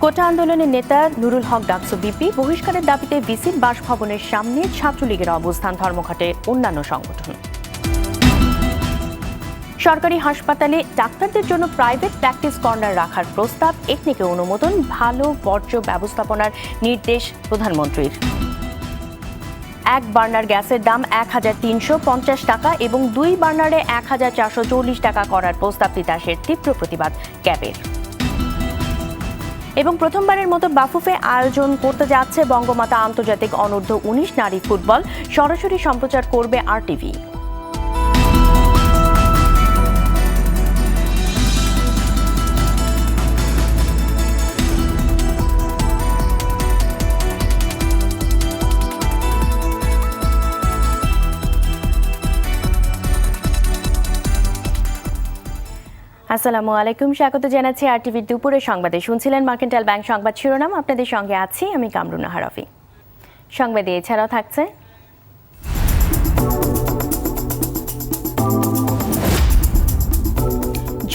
কোটা আন্দোলনের নেতা নুরুল হক ডাকসু বিপি বহিষ্কারের দাবিতে ভিসির বাসভবনের সামনে ছাত্রলীগের অবস্থান, ধর্মঘটে অন্যান্য সংগঠন। সরকারি হাসপাতালে ডাক্তারদের জন্য প্রাইভেট প্র্যাকটিস কর্নার রাখার প্রস্তাব, একনেকে অনুমোদন, ভালো বর্জ্য ব্যবস্থাপনার নির্দেশ প্রধানমন্ত্রীর। এক বার্নার গ্যাসের দাম ১,৩৫০ টাকা এবং ২ বার্নারে ১,৪৪০ টাকা করার প্রস্তাব তিতাসের তীব্র প্রতিবাদ ক্যাবের। এবং প্রথমবারের মতো বাফুফে আয়োজন করতে যাচ্ছে বঙ্গমাতা আন্তর্জাতিক অনূর্ধ্ব-১৯ নারী ফুটবল, সরাসরি সম্প্রচার করবে RTV। আসসালামু আলাইকুম, স্বাগত জানাচ্ছি RTV দুপুরের সংবাদে। শুনছিলেন মার্কেন্টাইল ব্যাংক সংবাদ শিরোনাম। আপনাদের সঙ্গে আছি আমি কামরুন হারাফি। সংবাদে এছাড়াও থাকছে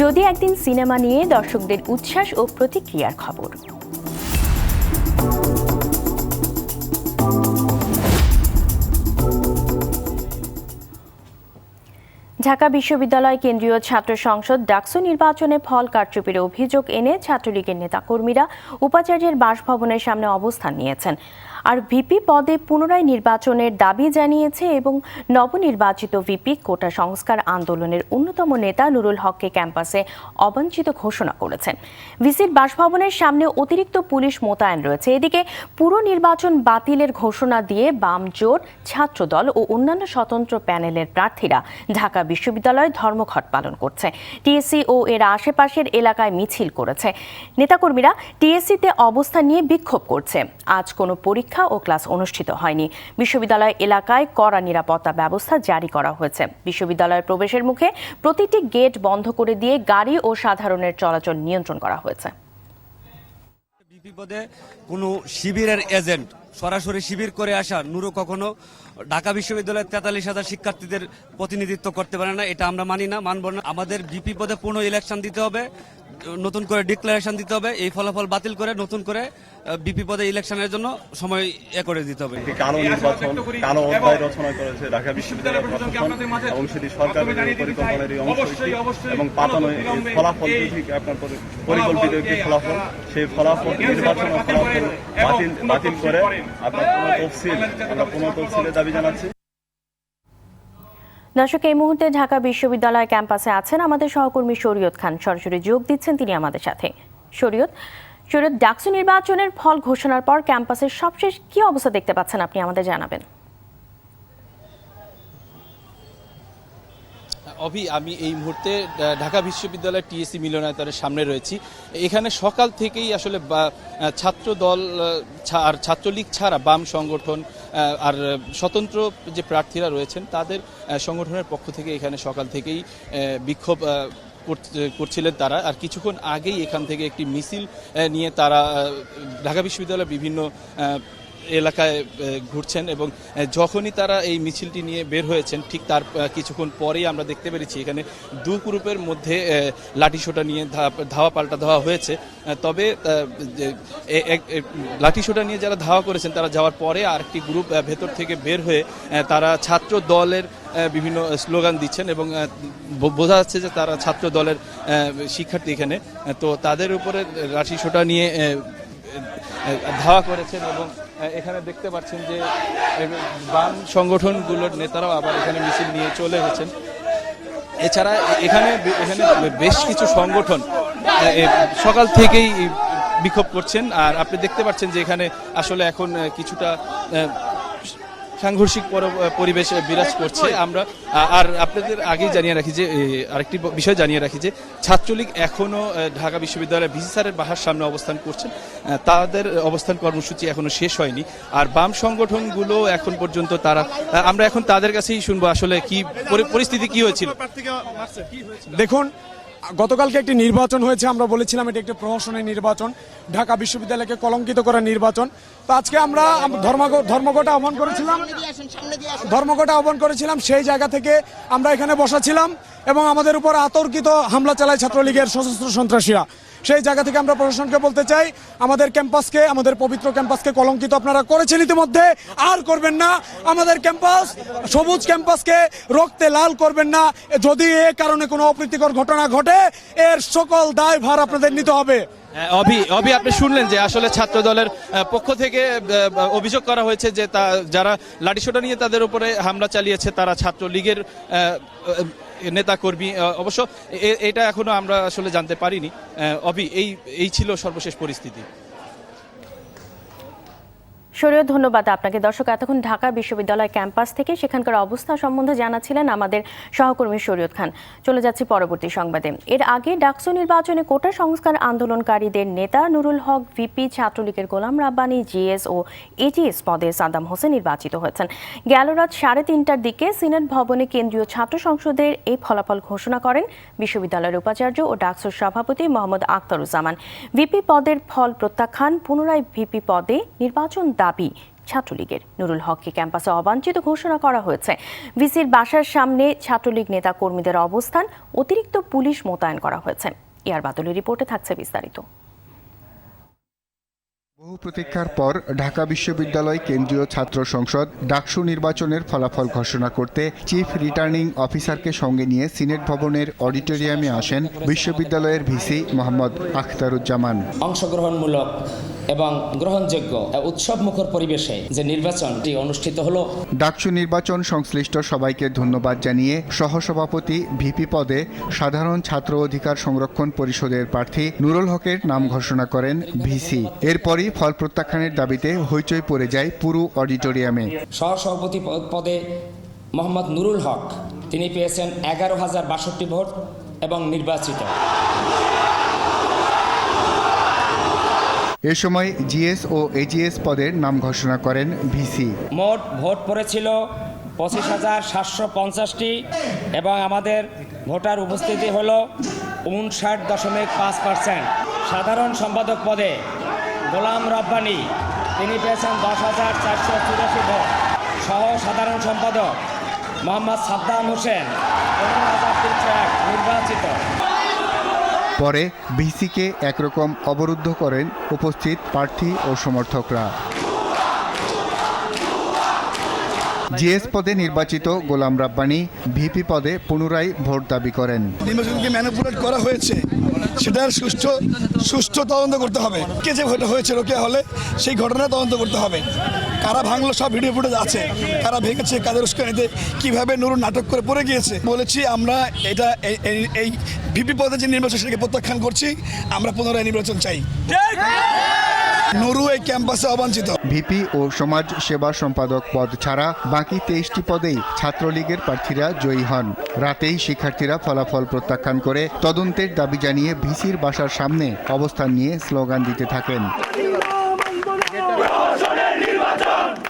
যদি একদিন সিনেমা নিয়ে দর্শকদের উচ্ছ্বাস ও প্রতিক্রিয়ার খবর। ঢাকা বিশ্ববিদ্যালয় কেন্দ্রীয় ছাত্র সংসদ ডাকসু নির্বাচনে ফল কারচুপির অভিযোগ এনে ছাত্রলীগের নেতাকর্মীরা উপাচার্যের বাসভবনের সামনে অবস্থান নিয়েছেন। আর ভিপি পদে পুনরায় নির্বাচনের দাবি জানিয়েছে এবং নবনির্বাচিত ভিপি কোটা সংস্কার আন্দোলনের অন্যতম নেতা নুরুল হককে ক্যাম্পাসে অবাঞ্ছিত ঘোষণা করেছেন। ভিসির বাসভবনের সামনে অতিরিক্ত পুলিশ মোতায়েন রয়েছে। এদিকে পুরো নির্বাচন বাতিলের ঘোষণা দিয়ে বাম জোট, ছাত্রদল ও অন্যান্য স্বতন্ত্র প্যানেলের প্রার্থীরা ঢাকা বিশ্ববিদ্যালয়ে ধর্মঘট পালন করছে। টিএসসি ও এর আশেপাশের এলাকায় মিছিল করেছে। নেতাকর্মীরা টিএসসিতে অবস্থান নিয়ে বিক্ষোভ করছে। আজ কোনো পরীক্ষা ও ক্লাস অনুষ্ঠিত হয়নি। বিশ্ববিদ্যালয় এলাকায় কড়া নিরাপত্তা ব্যবস্থা জারি করা হয়েছে। বিশ্ববিদ্যালয়ের প্রবেশের মুখে প্রতিটি গেট বন্ধ করে দিয়ে গাড়ি ও সাধারণের চলাচল নিয়ন্ত্রণ করা হয়েছে। বিপদে কোনো শিবিরের এজেন্ট সরাসরি শিবির করে আসা নুরু কখনো ঢাকা বিশ্ববিদ্যালয়ের ৪৩,০০০ শিক্ষার্থীদের প্রতিনিধিত্ব করতে পারে না। এটা আমরা মানি না, মানব না। আমাদের বিপি পদে পুনঃ ইলেকশন দিতে হবে, নতুন করে ডিক্লারেশন দিতে হবে। এই ফলাফল বাতিল করে নতুন করে বিপি পদে ইলেকশনের জন্য সময় করে দিতে হবে। কালো নির্বাচন, কালো অধ্যায় রচনা করেছে ঢাকা বিশ্ববিদ্যালয়ের প্রশাসন এবং সেটি সরকারের পরিকল্পনারই অংশ এবং পাতানো ফলাফল আপনার পরিকল্পিত একটি ফলাফল, সেই ফলাফল নির্বাচন ফলাফল বাতিল করে আপনার পুনঃ তফসিলের দাবি জানাচ্ছি। দর্শক, এই মুহূর্তে ঢাকা বিশ্ববিদ্যালয় ক্যাম্পাসে আছেন আমাদের সহকর্মী শরীয়ত খান, সরাসরি যোগ দিচ্ছেন তিনি আমাদের সাথে। শরীয়ত, ডাকসু নির্বাচনের ফল ঘোষণার পর ক্যাম্পাসের সবশেষ কি অবস্থা দেখতে পাচ্ছেন আপনি আমাদের জানাবেন। আমি এই মুহূর্তে ঢাকা বিশ্ববিদ্যালয়ের টিএসসি মিলনায়তনের সামনে রয়েছি। এখানে সকাল থেকেই আসলে ছাত্র দল আর ছাত্রলীগ ছাড়া বাম সংগঠন আর স্বতন্ত্র যে প্রার্থীরা রয়েছেন তাদের সংগঠনের পক্ষ থেকে এখানে সকাল থেকেই বিক্ষোভ করছিলেন তারা। আর কিছুক্ষণ আগেই এখান থেকে একটি মিছিল নিয়ে তারা ঢাকা বিশ্ববিদ্যালয়ের বিভিন্ন এলাকায় ঘুরছেন এবং যখনই তারা এই মিছিলটি নিয়ে বের হয়েছেন ঠিক তার কিছুক্ষণ পরেই আমরা দেখতে পেরেছি এখানে দু গ্রুপের মধ্যে লাঠিসোঁটা নিয়ে ধাওয়া পাল্টা ধাওয়া হয়েছে। তবে লাঠিসোঁটা নিয়ে যারা ধাওয়া করেছেন তারা যাওয়ার পরে আরেকটি গ্রুপ ভেতর থেকে বের হয়ে তারা ছাত্র দলের বিভিন্ন স্লোগান দিচ্ছেন এবং বোঝা যাচ্ছে যে তারা ছাত্র দলের শিক্ষার্থী এখানে। তো তাদের উপরে লাঠিসোঁটা নিয়ে ধাওয়া করেছেন এবং এখানে দেখতে পাচ্ছেন যে বাম সংগঠনগুলোর নেতারাও আবার এখানে মিছিল নিয়ে চলে এসেছেন। এছাড়া এখানে বেশ কিছু সংগঠন সকাল থেকেই বিক্ষোভ করছেন। আর আপনি দেখতে পাচ্ছেন যে এখানে আসলে এখন কিছুটা সাংঘর্ষিক পরিবেশ বিরাজ করছে। আমরা আর আপনাদের আগেই জানিয়ে রাখি যে আরেকটি বিষয় জানিয়ে রাখি যে ছাত্রলীগ এখনো ঢাকা বিশ্ববিদ্যালয়ের ভিসি স্যারের বাসার সামনে অবস্থান করছেন। তাদের অবস্থান কর্মসূচি এখনো শেষ হয়নি। আর বাম সংগঠনগুলো এখন পর্যন্ত আমরা এখন তাদের কাছেই শুনবো আসলে কি পরিস্থিতি কি হয়েছিল। দেখুন, গতকালকে একটি নির্বাচন হয়েছে, আমরা বলেছিলাম এটি একটি প্রহসনের নির্বাচন, ঢাকা বিশ্ববিদ্যালয়কে কলঙ্কিত করার নির্বাচন। তো আজকে আমরা ধর্মঘট আহ্বান করেছিলাম, সেই জায়গা থেকে আমরা এখানে বসা ছিলাম এবং আমাদের উপর আতর্কিত হামলা চালায় ছাত্রলীগের সশস্ত্র সন্ত্রাসীরা। সেই জায়গা থেকে আমরা প্রশাসনকে বলতে চাই, আমাদের ক্যাম্পাসকে, আমাদের পবিত্র ক্যাম্পাসকে কলঙ্কিত আপনারা করেছেন ইতিমধ্যে, আর করবেন না। আমাদের ক্যাম্পাস, সবুজ ক্যাম্পাসকে রক্তে লাল করবেন না। যদি এ কারণে কোনো অপ্রীতিকর ঘটনা ঘটে, এর সকল দায়ভার আপনাদের নিতে হবে। অভি আপনি শুনলেন যে আসলে ছাত্র দলের পক্ষ থেকে অভিযোগ করা হয়েছে যে যারা লাঠিসোঁটা নিয়ে তাদের উপরে হামলা চালিয়েছে তারা ছাত্রলীগের নেতা কর্মী। অবশ্য এটা এখনো আমরা আসলে জানতে পারিনি। অভি, এই ছিল সর্বশেষ পরিস্থিতি। শরীয়ত, ধন্যবাদ আপনাকে। দর্শক, এতক্ষণ ঢাকা বিশ্ববিদ্যালয় ক্যাম্পাস থেকে সেখানকার অবস্থা সম্বন্ধে জানাচ্ছিলেন আমাদের সহকর্মী শরীয়ত খান। চলে যাচ্ছি পরবর্তী সংবাদে। এর আগে ডাকসু নির্বাচনে কোটা সংস্কার আন্দোলনকারীদের নেতা নুরুল হক ভিপি, ছাত্রলীগের গোলাম রাব্বানী জিএস ও এজিএস পদে সাদ্দাম হোসেন নির্বাচিত হয়েছেন। গেল রাত 3:30টার দিকে সিনেট ভবনে কেন্দ্রীয় ছাত্র সংসদের এই ফলাফল ঘোষণা করেন বিশ্ববিদ্যালয়ের উপাচার্য ও ডাকসুর সভাপতি মোহাম্মদ আখতারুজ্জামান। ভিপি পদের ফল প্রত্যাখ্যান, পুনরায় ভিপি পদে নির্বাচন দাবি ছাত্রলীগের। নুরুল হককে ক্যাম্পাসে অবাঞ্ছিত ঘোষণা করা হয়েছে। ভিসির বাসার সামনে ছাত্রলীগ নেতা কর্মীদের অবস্থান, অতিরিক্ত পুলিশ মোতায়েন করা হয়েছে। ইয়ার বাদলের রিপোর্টে থাকছে বিস্তারিত। বহু প্রতীক্ষার পর ঢাকা বিশ্ববিদ্যালয় কেন্দ্রীয় ছাত্র সংসদ ডাকসু নির্বাচনের ফলাফল ঘোষণা করতে চিফ রিটার্নিং অফিসারকে সঙ্গে নিয়ে সিনেট ভবনের অডিটোরিয়ামে আসেন বিশ্ববিদ্যালয়ের ভিসি মোহাম্মদ আখতারুজ্জামান। অংশগ্রহণমূলক এবং গ্রহণযোগ্য উৎসবমুখর পরিবেশে যে নির্বাচনটি অনুষ্ঠিত হলো, ডাকসু নির্বাচন সংশ্লিষ্ট সবাইকে ধন্যবাদ জানিয়ে সহসভাপতি ভিপি পদে সাধারণ ছাত্র অধিকার সংরক্ষণ পরিষদের প্রার্থী নুরুল হকের নাম ঘোষণা করেন ভিসি। এরপরই ফল প্রত্যাখ্যানের দাবিতে হইচই পড়ে যায় পুরো অডিটোরিয়ামে। সহসভাপতি পদে মোহাম্মদ নুরুল হক, তিনি পেয়েছেন 11,062 ভোট এবং নির্বাচিত। এ সময় জিএস ও এজিএস পদের নাম ঘোষণা করেন ভিসি। মোট ভোট পড়েছিল 25,750টি এবং আমাদের ভোটার উপস্থিতি হল 59.5%। সাধারণ সম্পাদক পদে গোলাম রাব্বানী, তিনি পেয়েছেন 10,484 ভোট। সহ সাধারণ সম্পাদক মোহাম্মদ সাদ্দাম হোসেন 15,301 নির্বাচিত। পরে ভিসিকে একরকম অবরুদ্ধ করেন উপস্থিত প্রার্থী ও সমর্থকরা। জিএস পদে নির্বাচিত গোলাম রাব্বানী ভিপি পদে পুনরায় ভোট দাবি করেন। নির্বাচনকে ম্যানিপুলেট করা হয়েছে, সেটার সুষ্ঠু তদন্ত করতে হবে। কে যে ঘটনা হয়েছে রোকেয়া হলে সেই ঘটনা তদন্ত করতে হবে। কারা ভাঙলো, সব ভিডিও ফুটেজ আছে, কারা ভেঙেছে, কাদের উস্কানিতে কিভাবে নুরুল নাটক করে পড়ে গিয়েছে। বলেছি আমরা এটা এই ভিপি পদে যে নির্বাচন সেটাকে প্রত্যাখ্যান করছি, আমরা পুনরায় নির্বাচন চাই। নুরু এই ক্যাম্পাসে অবাঞ্ছিত। ভিপি ও সমাজ সেবা সম্পাদক পদ ছাড়া বাকি 23টি পদেই ছাত্রলীগের প্রার্থীরা জয়ী হন। রাতেই শিক্ষার্থীরা ফলাফল প্রত্যাখ্যান করে তদন্তের দাবি জানিয়ে ভিসির বাসার সামনে অবস্থান নিয়ে স্লোগান দিতে থাকেন।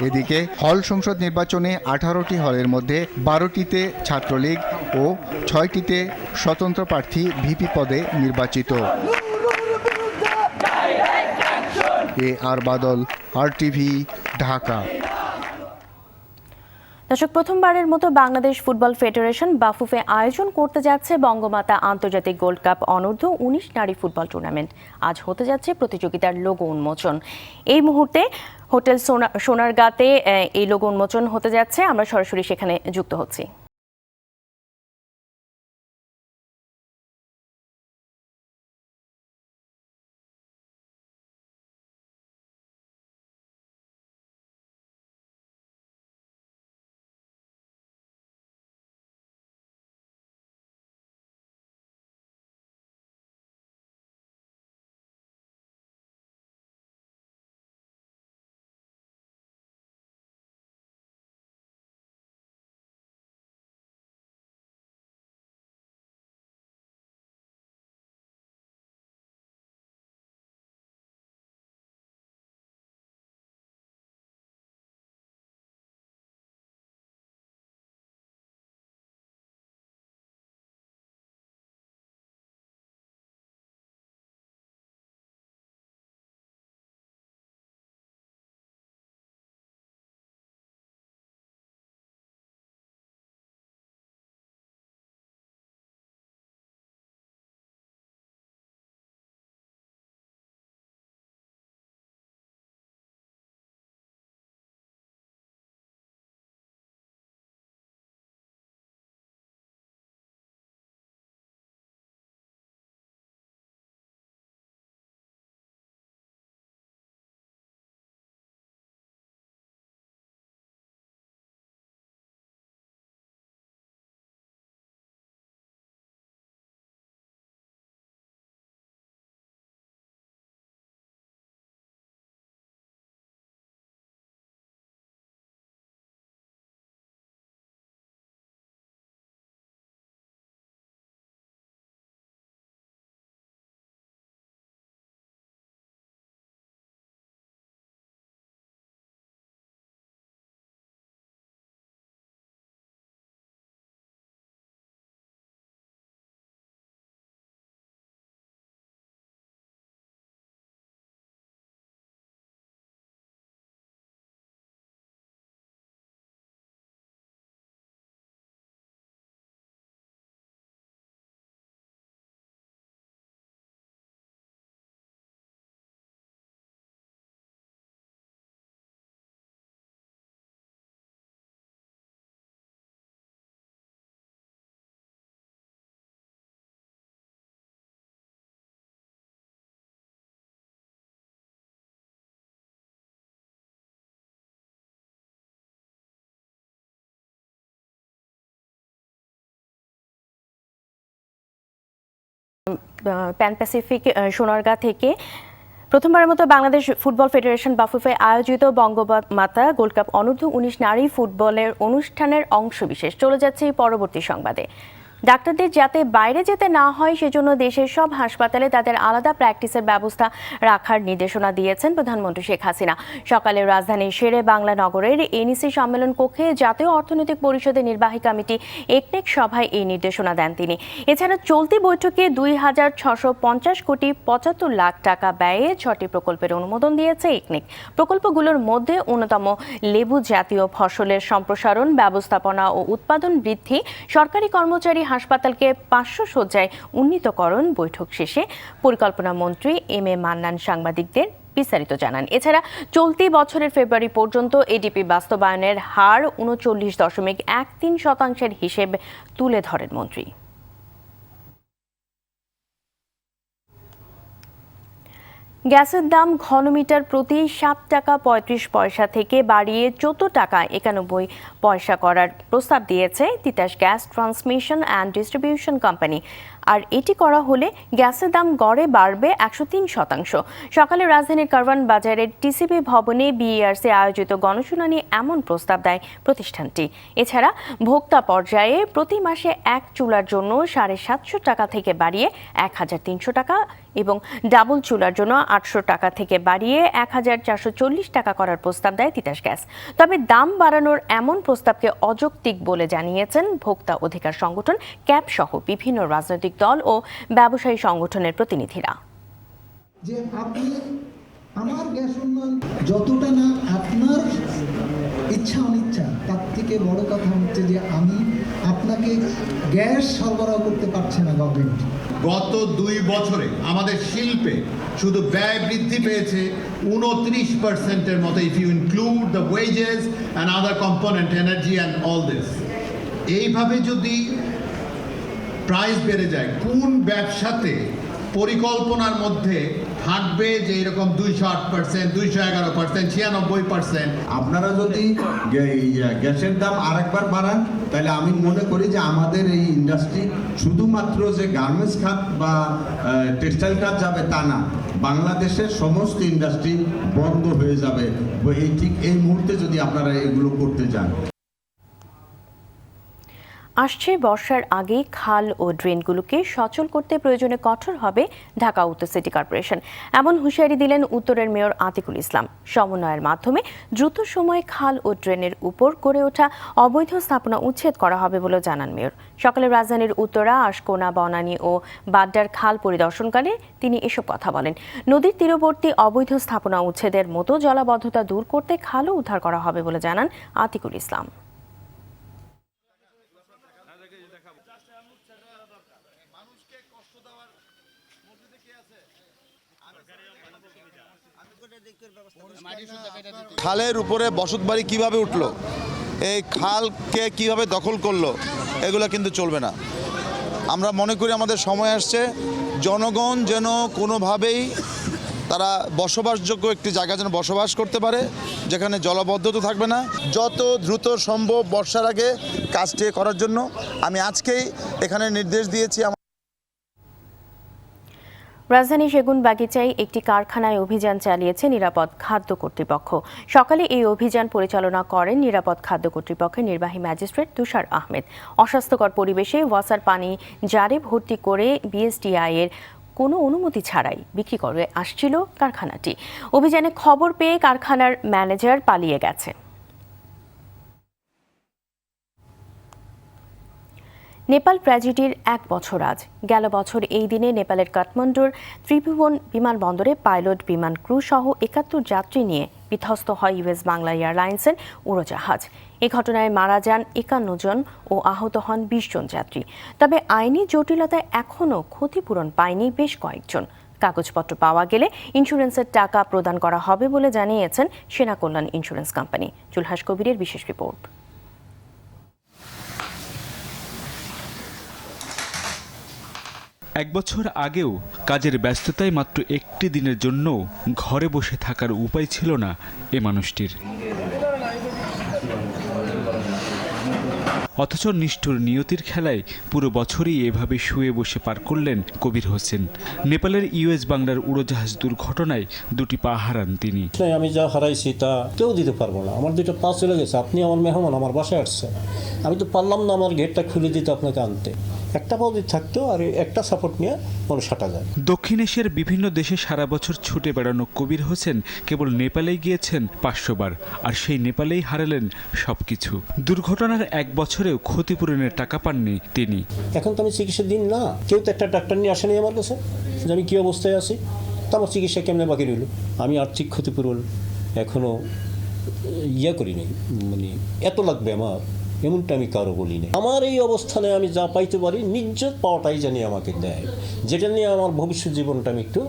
এদিকে হল সংসদ নির্বাচনে 18টি হলের মধ্যে 12টিতে ছাত্রলীগ ও 6টিতে স্বতন্ত্র প্রার্থী ভিপি পদে নির্বাচিত। আর বাদল, RTV, ঢাকা। দর্শক, প্রথমবারের মতো বাংলাদেশ ফুটবল ফেডারেশন বাফুফে আয়োজন করতে যাচ্ছে বঙ্গমাতা আন্তর্জাতিক গোল্ড কাপ অনূর্ধ্ব-19 নারী ফুটবল টুর্নামেন্ট। আজ হতে যাচ্ছে প্রতিযোগিতার লোগো উন্মোচন। এই মুহূর্তে হোটেল সোনারগাঁতে এই লোগো উন্মোচন হতে যাচ্ছে। আমরা সরাসরি সেখানে যুক্ত হচ্ছি। প্যান প্যাসিফিক সোনারগাঁ থেকে প্রথমবারের মতো বাংলাদেশ ফুটবল ফেডারেশন বাফুফে আয়োজিত বঙ্গমাতা গোল্ড কাপ অনূর্ধ্ব-19 নারী ফুটবলের অনুষ্ঠানের অংশবিশেষ। চলে যাচ্ছে পরবর্তী সংবাদে। ডাক্তারদের যাতে বাইরে যেতে না হয় সেজন্য দেশের সব হাসপাতালে তাদের আলাদা প্র্যাকটিসের ব্যবস্থা রাখার নির্দেশনা দিয়েছেন প্রধানমন্ত্রী শেখ হাসিনা। সকালে রাজধানীর শেরে বাংলা নগরের এনইসি সম্মেলন কক্ষে জাতীয় অর্থনৈতিক পরিষদের নির্বাহী কমিটি একনেক সভায় এই নির্দেশনা দেন তিনি। এছাড়া চলতি বৈঠকে 2,650 কোটি 75 লাখ টাকা ব্যয়ে 6টি প্রকল্পের অনুমোদন দিয়েছে একনেক। প্রকল্পগুলোর মধ্যে অন্যতম লেবু জাতীয় ফসলের সম্প্রসারণ, ব্যবস্থাপনা ও উৎপাদন বৃদ্ধি, সরকারি কর্মচারী হাসপাতালকে 500 শয্যায় উন্নীতকরণ। বৈঠক শেষে পরিকল্পনা মন্ত্রী এম এ মান্নান সাংবাদিকদের বিস্তারিত জানান। এছাড়া চলতি বছরের ফেব্রুয়ারি পর্যন্ত এডিপি বাস্তবায়নের হার 39.13% হিসেব তুলে ধরেন মন্ত্রী। গ্যাসের দাম ঘনমিটার প্রতি 7 টাকা 35 পয়সা থেকে বাড়িয়ে 14 টাকা 91 পয়সা করার প্রস্তাব দিয়েছে Titas gas transmission and distribution company. আর এটি করা হলে গ্যাসের দাম গড়ে বাড়বে 103%। সকালে রাজধানীর কারওয়ান বাজারের টিসিবি ভবনে বিইআরসি আয়োজিত গণশুনানি এমন প্রস্তাব দেয় প্রতিষ্ঠানটি। এছাড়া ভোক্তা পর্যায়ে প্রতি মাসে এক চুলার জন্য 750 টাকা থেকে বাড়িয়ে 1300 টাকা এবং ডাবল চুলার জন্য 800 টাকা থেকে বাড়িয়ে 1440 টাকা করার প্রস্তাব দেয় তিতাস গ্যাস। তবে দাম বাড়ানোর এমন প্রস্তাবকে অযৌক্তিক বলে জানিয়েছেন ভোক্তা অধিকার সংগঠন ক্যাব সহ বিভিন্ন রাজনৈতিক দল ও ব্যবসায়ী সংগঠনের প্রতিনিধিরা। যে আপনি আমার গ্যাস উন্নয়ন যতটা না আপনার ইচ্ছা অনিচ্ছা, তার থেকে বড় কথা হচ্ছে যে আমি আপনাকে গ্যাস সরবরাহ করতে পারছে না গভর্নমেন্ট। গত 2 বছরে আমাদের শিল্পে শুধু ব্যয় বৃদ্ধি পেয়েছে 29%-এর মতো, if you include the wages and other component, energy and all this. এইভাবে যদি প্রাইস বেড়ে যায়, কোন ব্যবসাতে পরিকল্পনার মধ্যে থাকবে যে এরকম 208%, 211%, 96%? আপনারা যদি গ্যাসের দাম আরেকবার বাড়ান তাহলে আমি মনে করি যে আমাদের এই ইন্ডাস্ট্রি শুধুমাত্র যে গার্মেন্টস খাত বা টেক্সটাইল খাত যাবে তা না, বাংলাদেশের সমস্ত ইন্ডাস্ট্রি বন্ধ হয়ে যাবে ঠিক এই মুহূর্তে যদি আপনারা এগুলো করতে যান। আসছে বর্ষার আগে খাল ও ড্রেনগুলোকে সচল করতে প্রয়োজনে কঠোর হবে ঢাকা উত্তর সিটি কর্পোরেশন। এমন হুঁশিয়ারি দিলেন উত্তরের মেয়র আতিকুল ইসলাম। সমন্বয়ের মাধ্যমে দ্রুত সময়ে খাল ও ড্রেনের উপর গড়ে ওঠা অবৈধ স্থাপনা উচ্ছেদ করা হবে বলে জানান মেয়র। সকালে রাজধানীর উত্তরা, আশকোনা, বনানী ও বাড্ডার খাল পরিদর্শনকালে তিনি এসব কথা বলেন। নদীর তীরবর্তী অবৈধ স্থাপনা উচ্ছেদের মতো জলাবদ্ধতা দূর করতে খালও উদ্ধার করা হবে বলে জানান আতিকুল ইসলাম। খালের উপরে বসতবাড়ি কিভাবে উঠলো, এই খালকে কিভাবে দখল করলো, এগুলো কিন্তু চলবে না। আমরা মনে করি আমাদের সময় আসছে জনগণ যেন কোনোভাবেই তারা বসবাসযোগ্য একটি জায়গা যেন বসবাস করতে পারে, যেখানে জলাবদ্ধতা থাকবে না। যত দ্রুত সম্ভব বর্ষার আগে কাজটি করার জন্য আমি আজকেই এখানে নির্দেশ দিয়েছি। রাজধানী সেগুনবাগিচায় একটি কারখানায় অভিযান চালিয়েছে নিরাপদ খাদ্য কর্তৃপক্ষ। সকালে এই অভিযান পরিচালনা করেন নিরাপদ খাদ্য কর্তৃপক্ষের নির্বাহী ম্যাজিস্ট্রেট তুষার আহমেদ। অস্বাস্থ্যকর পরিবেশে ওয়াসার পানি জারে ভর্তি করে বিএসটিআই এর কোনো অনুমতি ছাড়াই বিক্রি করে আসছিল কারখানাটি। অভিযানে খবর পেয়ে কারখানার ম্যানেজার পালিয়ে গেছে। নেপাল ট্র্যাজেডির 1 বছর আজ। গেল বছর এই দিনে নেপালের কাঠমান্ডুর ত্রিভুবন বিমানবন্দরে পাইলট, বিমান ক্রু সহ 71 যাত্রী নিয়ে বিধ্বস্ত হয় ইউএস বাংলা এয়ারলাইন্সের উড়োজাহাজ। এ ঘটনায় মারা যান 51 জন ও আহত হন 20 জন যাত্রী। তবে আইনি জটিলতায় এখনও ক্ষতিপূরণ পায়নি বেশ কয়েকজন। কাগজপত্র পাওয়া গেলে ইন্স্যুরেন্সের টাকা প্রদান করা হবে বলে জানিয়েছেন সেনা কল্যাণ ইন্স্যুরেন্স কোম্পানি। জুলহাস কবিরের বিশেষ রিপোর্ট। 1 বছর আগেও কাজের ব্যস্ততায় মাত্র একটি দিনের জন্য ঘরে বসে থাকার উপায় ছিল না এ মানুষটির। অথচ নিষ্ঠুর নিয়তির খেলায় পুরো বছরই এভাবে শুয়ে বসে পার করলেন কবির হোসেন। নেপালের ইউএস বাংলার উড়োজাহাজ দুর্ঘটনায় দুটি পা হারান তিনি। আমি যা হারাইছি তা কেউ দিতে পারবো না, আমার দুটো পা চলে গেছে, আপনি আমার মেহমান, আমার বাসায় আসছেন, আমি তো পারলাম না আমার গেটটা খুলে দিতে আপনাকে আনতে, একটা পাও যদি থাকতো আর একটা সাপোর্ট নিয়ে মানুষ হাঁটা যায়। দক্ষিণ এশিয়ার বিভিন্ন দেশে সারা বছর ছুটে বেড়ানো কবির হোসেন কেবল নেপালেই গিয়েছেন 500 বার, আর সেই নেপালেই হারালেন সবকিছু। দুর্ঘটনার 1 বছরেও ক্ষতিপূরণের টাকা পাননি তিনি। এখন তো আমি চিকিৎসার দিন না, কেউ তো একটা ডাক্তার নিয়ে আসেনি আমার কাছে যে আমি কী অবস্থায় আছি, তো আমার চিকিৎসা কেমনে বাকি রইল। আমি আর্থিক ক্ষতিপূরণ এখনও করি নাই, মানে এত লাগবে আমার এমনটা আমি কারো বলি না। আমার এই অবস্থানে আমি যা পাইতে পারি নিজ পাওয়াটাই জানি আমাকে দেয়, যেটা নিয়ে আমার ভবিষ্যৎ জীবনটা আমি একটু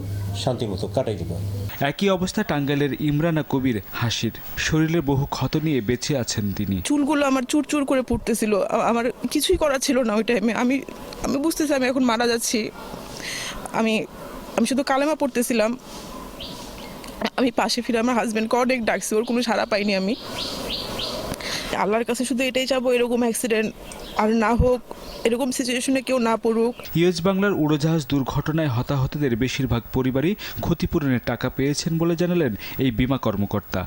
শান্তিমতো কাটাইতে পারি। একই অবস্থা টাঙ্গাইলের ইমরানা কবির হাসির। শরীরে বহু ক্ষত নিয়ে বেঁচে আছেন তিনি। চুলগুলো আমার চুরচুর করে পড়তেছিল, আমার কিছুই করা ছিল না ওই টাইমে। আমি বুঝতেছি আমি এখন মারা যাচ্ছি। আমি শুধু কালেমা পড়তেছিলাম। আমি পাশে ফিরে আমার হাজব্যান্ডকে অনেক ডাকছি, ওর কোনো সাড়া পাইনি। আমি আল্লাহর কাছে শুধু এটাই চাবো, এরকম অ্যাক্সিডেন্ট আর না হোক, এরকম সিচুয়েশনে কেউ না পড়ুক। ইউএস বাংলার উড়োজাহাজ দুর্ঘটনায় হতাহতদের বেশিরভাগ পরিবারই ক্ষতিপূরণের টাকা পেয়েছেন বলে জানালেন এই বীমা কর্মকর্তা।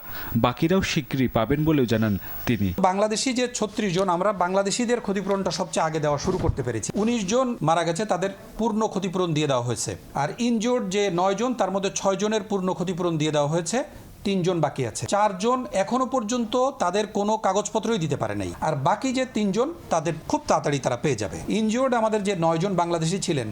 বাকিরাও শীঘ্রই পাবেন বলেও জানান তিনি। বাংলাদেশি যে 36 জন, আমরা বাংলাদেশিদের ক্ষতিপূরণটা সবচেয়ে আগে দেওয়া শুরু করতে পেরেছি। 19 জন মারা গেছে, তাদের পূর্ণ ক্ষতিপূরণ দিয়ে দেওয়া হয়েছে। আর ইনজোর্ড যে 9 জন, তার মধ্যে 6 জনের পূর্ণ ক্ষতিপূরণ দিয়ে দেওয়া হয়েছে, 3 জন বাকি আছে। 4 জন এখনো পর্যন্ত তাদের কোনো কাগজপত্রই দিতে পারে নাই, আর বাকি যে 3 জন তাদের খুব তাড়াতাড়ি তারা পেয়ে যাবে। ইনজিওর্ড আমাদের যে 9 জন বাংলাদেশি ছিলেন,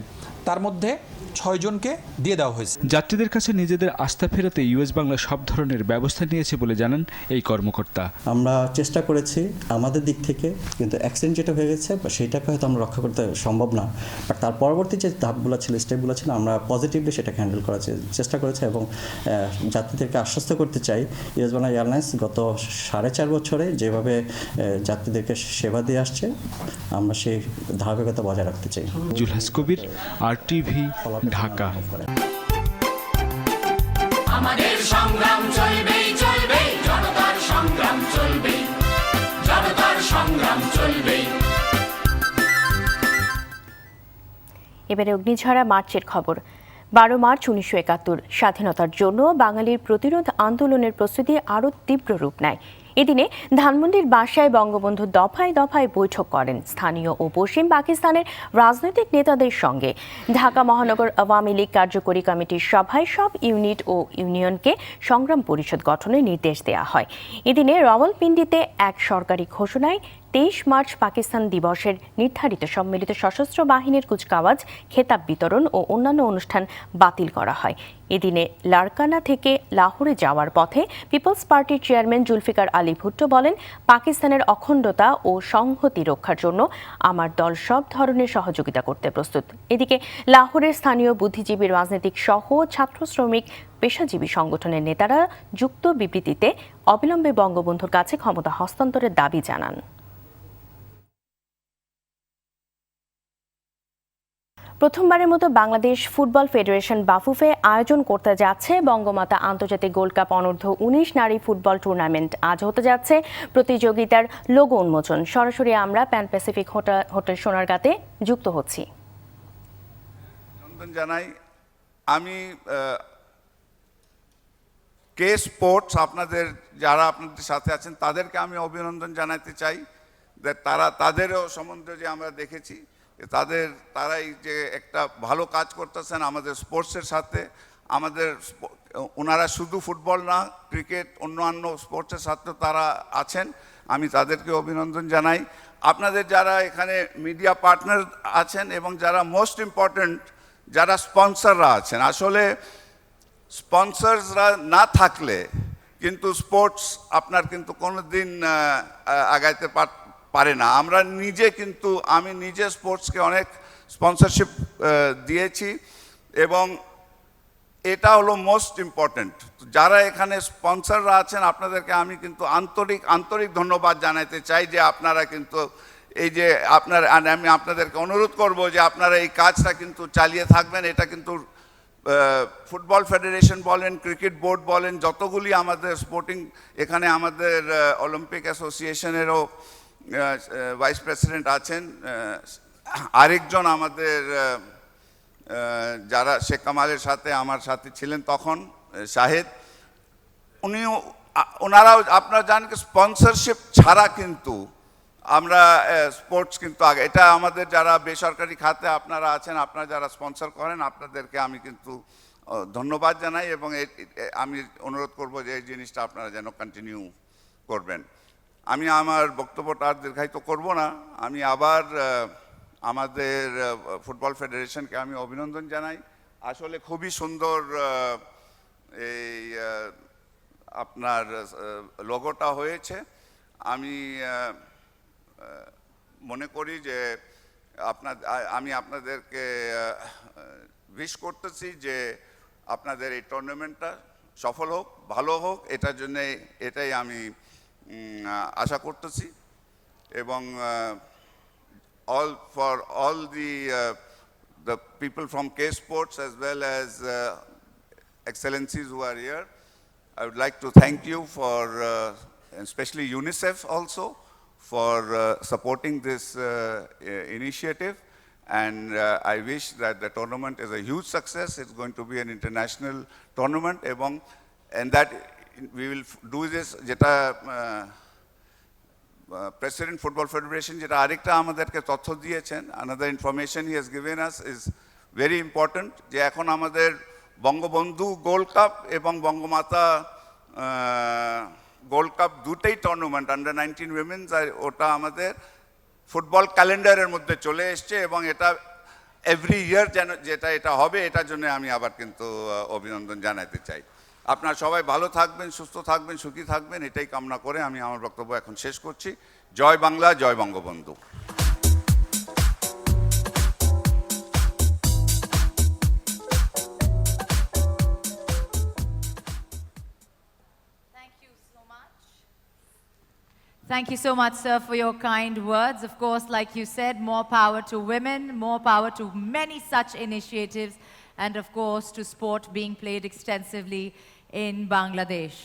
তার মধ্যে 6 জনকে দিয়ে দেওয়া হয়েছে। যাত্রীদের কাছে নিজেদের আস্থা ফেরাতে ইউএস বাংলা সব ধরনের ব্যবস্থা নিয়েছে বলে জানান এই কর্মকর্তা। আমরা চেষ্টা করেছি আমাদের দিক থেকে, কিন্তু অ্যাক্সিডেন্ট যেটা হয়ে গেছে সেইটাকে হয়তো আমরা রক্ষা করতে সম্ভব না, বাট তার পরবর্তী যে ধাপগুলো ছিল, স্টেপগুলো ছিল, আমরা পজিটিভলি সেটাকে হ্যান্ডেল করার চেষ্টা করেছি এবং যাত্রীদেরকে আশ্বস্ত করতে চাই ইউএস বাংলা এয়ারলাইন্স গত 4.5 বছরে যেভাবে যাত্রীদেরকে সেবা দিয়ে আসছে, আমরা সেই ধারাবাহিকতা বজায় রাখতে চাই। জুলহাস কবির, RTV, ঢাকা। আমাদের সংগ্রাম চলবেই চলবে, জনতার সংগ্রাম চলবে, জনতার সংগ্রাম চলবে। এবারে অগ্নিঝরা মার্চের খবর। 12 মার্চ 1971 স্বাধীনতার জন্য বাঙালির প্রতিরোধ আন্দোলনের প্রস্তুতি আরও তীব্র রূপ নেয়। এদিনে ধানমন্ডির বাসায় বঙ্গবন্ধু দফায় দফায় বৈঠক করেন স্থানীয় ও পশ্চিম পাকিস্তানের রাজনৈতিক নেতাদের সঙ্গে। ঢাকা মহানগর আওয়ামী লীগ কার্যকরী কমিটির সভায় সব ইউনিট ও ইউনিয়নকে সংগ্রাম পরিষদ গঠনের নির্দেশ দেওয়া হয়। এদিনে রাওয়ালপিন্ডিতে এক সরকারি ঘোষণায় 23 মার্চ পাকিস্তান দিবসের নির্ধারিত সম্মিলিত সশস্ত্র বাহিনীর কুচকাওয়াজ, খেতাব বিতরণ ও অন্যান্য অনুষ্ঠান বাতিল করা হয়। এদিনে লারকানা থেকে লাহোরে যাওয়ার পথে পিপলস পার্টির চেয়ারম্যান জুলফিকার আলী ভুট্টো বলেন, পাকিস্তানের অখণ্ডতা ও সংহতি রক্ষার জন্য আমার দল সব ধরনের সহযোগিতা করতে প্রস্তুত। এদিকে লাহোরের স্থানীয় বুদ্ধিজীবী, রাজনৈতিক সহ ছাত্র, শ্রমিক, পেশাজীবী সংগঠনের নেতারা যুক্ত বিবৃতিতে অবিলম্বে বঙ্গবন্ধুর কাছে ক্ষমতা হস্তান্তরের দাবি জানান। প্রথমবারের মতো বাংলাদেশ ফুটবল ফেডারেশন বাফুফে আয়োজন করতে যাচ্ছে বঙ্গমাতা আন্তর্জাতিক গোল্ড কাপ অনূর্ধ্ব 19 নারী ফুটবল টুর্নামেন্ট। আজ হতে যাচ্ছে প্রতিযোগিতার লোগো উন্মোচন। সরাসরি আমরা প্যান প্যাসিফিক হোটেল সোনারগাঁতে যুক্ত হচ্ছি। জানাই আমি কে স্পোর্টস, আপনাদের যারা আপনাদের সাথে আছেন তাদেরকে আমি অভিনন্দন জানাতে চাই। তাদেরও সম্বন্ধে যে আমরা দেখেছি, তারাই যে একটা ভালো কাজ করতেছেন আমাদের স্পোর্টসের সাথে। ওনারা শুধু ফুটবল না, ক্রিকেট, অন্যান্য স্পোর্টসের সাথে তারা আছেন, আমি তাদেরকে অভিনন্দন জানাই। আপনাদের যারা এখানে মিডিয়া পার্টনার আছেন এবং যারা মোস্ট ইম্পর্ট্যান্ট যারা স্পন্সররা আছেন, আসলে স্পন্সরসরা না থাকলে কিন্তু স্পোর্টস আপনার কিন্তু কোনো দিন আগাইতে পারে না। আমি নিজে স্পোর্টসকে অনেক স্পন্সরশিপ দিয়েছি এবং এটা হলো মোস্ট ইম্পর্ট্যান্ট। যারা এখানে স্পন্সররা আছেন আপনাদেরকে আমি কিন্তু আন্তরিক ধন্যবাদ জানাতে চাই যে আপনারা কিন্তু এই যে আমি আপনাদেরকে অনুরোধ করব যে আপনারা এই কাজটা কিন্তু চালিয়ে থাকবেন। এটা কিন্তু ফুটবল ফেডারেশন বলেন, ক্রিকেট বোর্ড বলেন, যতগুলি আমাদের স্পোর্টিং, এখানে আমাদের অলিম্পিক অ্যাসোসিয়েশনেরও ভাইস প্রেসিডেন্ট আছেন, আরেকজন আমাদের যারা শেখ কামালের সাথে আমার সাথে ছিলেন তখন, শাহেদ, ওনারাও আপনারা জানেন স্পন্সরশিপ ছাড়া কিন্তু আমরা স্পোর্টস কিন্তু আগে, এটা আমাদের যারা বেসরকারি খাতে আপনারা আছেন, আপনারা যারা স্পন্সর করেন, আপনাদেরকে আমি কিন্তু ধন্যবাদ জানাই এবং আমি অনুরোধ করব যে এই জিনিসটা আপনারা যেন কন্টিনিউ করবেন। আমি আমার বক্তব্যটা আর দীর্ঘায়িত করব না, আমি আবার আমাদের ফুটবল ফেডারেশনকে আমি অভিনন্দন জানাই। আসলে খুবই সুন্দর এই আপনার লোগোটা হয়েছে। আমি মনে করি যে আমি আপনাদেরকে উইশ করতেছি যে আপনাদের এই টুর্নামেন্টটা সফল হোক, ভালো হোক, এটার জন্যে এটাই আমি আশা করতেছি এবং for all the people from K Sports as well as excellencies who are here, I would like to thank you for especially UNICEF also for supporting this initiative, and I wish that the tournament is a huge success. It's going to be an international tournament and that we will do this jeta President Football Federation যেটা আরেকটা আমাদেরকে তথ্য দিয়েছেন, another information he has given us is very important, যে এখন আমাদের Bangabandhu gold cup এবং Bangamata gold cup দুটেই টুর্নামেন্ট আন্ডার 19 উইমেন্স, আর ওটা আমাদের ফুটবল ক্যালেন্ডারের মধ্যে চলে এসছে এবং এটা এভরি ইয়ার যেটা এটা হবে, এটার জন্য আমি আবার কিন্তু অভিনন্দন জানাতে চাই। আপনারা সবাই ভালো থাকবেন, সুস্থ থাকবেন, সুখী থাকবেন, এটাই কামনা করে আমি আমার বক্তব্য এখন শেষ করছি। জয় বাংলা, জয় Bangabandhu. Thank you so much, sir, for your kind words. Of course, like you said, more power to women, more power to many such initiatives, and of course to sport being played extensively in Bangladesh.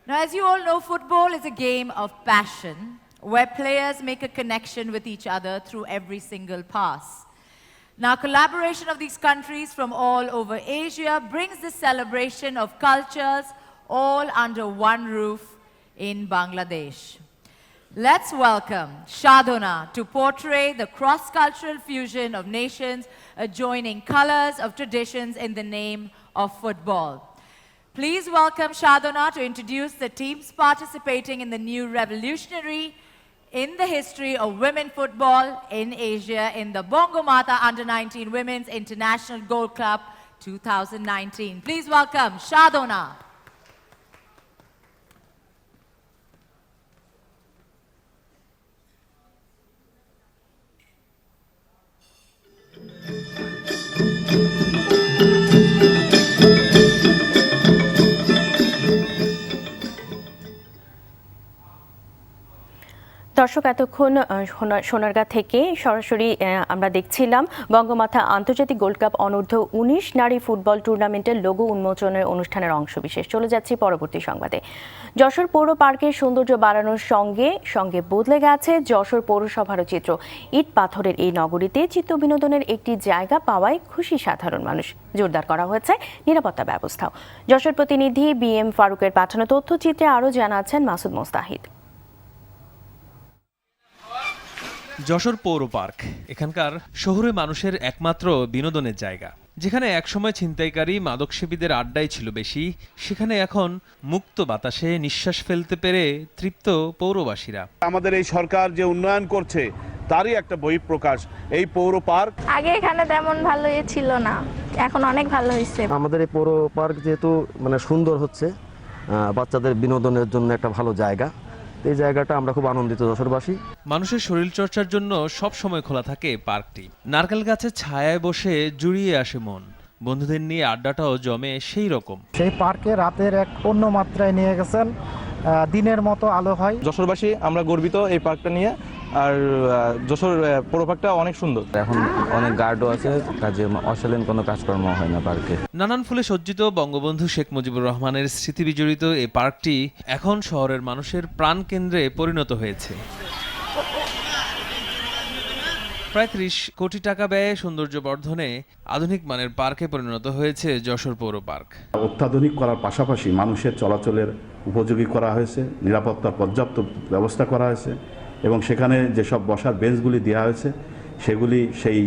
Now, as you all know, football is a game of passion where players make a connection with each other through every single pass. Now, collaboration of these countries from all over Asia brings this celebration of cultures all under one roof in Bangladesh. Let's welcome Shadona to portray the cross-cultural fusion of nations adjoining colors of traditions in the name of football. Please welcome Shadona to introduce the teams participating in the new revolutionary in the history of women football in Asia in the Bongomata Under-19 Women's International Gold Cup 2019. Please welcome Shadona. দর্শক, এতক্ষণ সোনারগাঁ থেকে সরাসরি আমরা দেখছিলাম বঙ্গমাতা আন্তর্জাতিক gold cup অনূর্ধ্ব 19 নারী football টুর্নামেন্টের লোগো উন্মোচনের অনুষ্ঠানের অংশবিশেষ। চলে যাচ্ছি পরবর্তী সংবাদে। যশোর পৌর পার্কের সৌন্দর্য বাড়ানোর সঙ্গে সঙ্গে বদলে গেছে যশোর পৌরসভারও চিত্র। ইট পাথরের এই নগরীতে চিত্ত বিনোদনের একটি জায়গা পাওয়ায় খুশি সাধারণ মানুষ। জোরদার করা হয়েছে নিরাপত্তা ব্যবস্থাও। যশোর প্রতিনিধি BM ফারুকের পাঠানো তথ্যচিত্রে আরও জানাচ্ছেন মাসুদ মোস্তাহিদ। যশোর পৌর পার্ক এখানকার শহুরে মানুষের একমাত্র বিনোদনের জায়গা। যেখানে একসময় ছিনতাইকারী মাদকসেবীদের আড্ডাই ছিল বেশি, সেখানে এখন মুক্ত বাতাসে নিঃশ্বাস ফেলতে পেরে তৃপ্ত পৌরবাসীরা। আমাদের এই সরকার যে উন্নয়ন করছে তারই একটা বহিঃপ্রকাশ এই পৌর পার্ক। আগে এখানে তেমন ভালো ছিল না, এখন অনেক ভালো হয়েছে। আমাদের এই পৌর পার্ক যেহেতু সুন্দর হচ্ছে, বাচ্চাদের বিনোদনের জন্য একটা ভালো জায়গা, এই জায়গাটা আমরা খুব আনন্দিত যশোরবাসী। মানুষের শরীরচর্চার জন্য সব সময় খোলা থাকে পার্কটি। নারকেল গাছের ছায়ায় বসে জুড়িয়ে আসে মন, বন্ধুদের নিয়ে আড্ডাটাও জমে সেই রকম। সেই পার্কে রাতের এক অন্য মাত্রায় নিয়ে গেছেন, দিনের মতো আলো হয়। যশোরবাসী আমরা গর্বিত এই পার্কটা নিয়ে, আর যশোর পৌর পার্কটা অনেক সুন্দর। এখন অনেক গার্ডও আছে, কাজে অশালীন কোনো কাজকর্ম হয় না পার্কে। নানান ফুলে সজ্জিত বঙ্গবন্ধু শেখ মুজিবুর রহমানের স্মৃতি বিজড়িত এই পার্কটি এখন শহরের মানুষের প্রাণকেন্দ্রে পরিণত হয়েছে। প্রায় 30 কোটি টাকা ব্যয়ে সৌন্দর্য বর্ধনে আধুনিক মানের পার্কে পরিণত হয়েছে যশোর পৌর পার্ক। অত্যাধুনিক করার পাশাপাশি মানুষের চলাচলের উপযোগী করা হয়েছে, নিরাপত্তার পর্যাপ্ত ব্যবস্থা করা হয়েছে এবং সেখানে যেসব বসার বেঞ্চগুলি দেওয়া হয়েছে সেগুলি সেই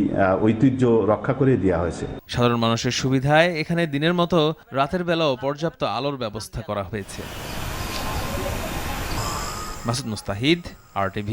ঐতিহ্য রক্ষা করে দেওয়া হয়েছে। সাধারণ মানুষের সুবিধায় এখানে দিনের মতো রাতের বেলাও পর্যাপ্ত আলোর ব্যবস্থা করা হয়েছে। মাসুদ মুস্তাহিদ, RTV।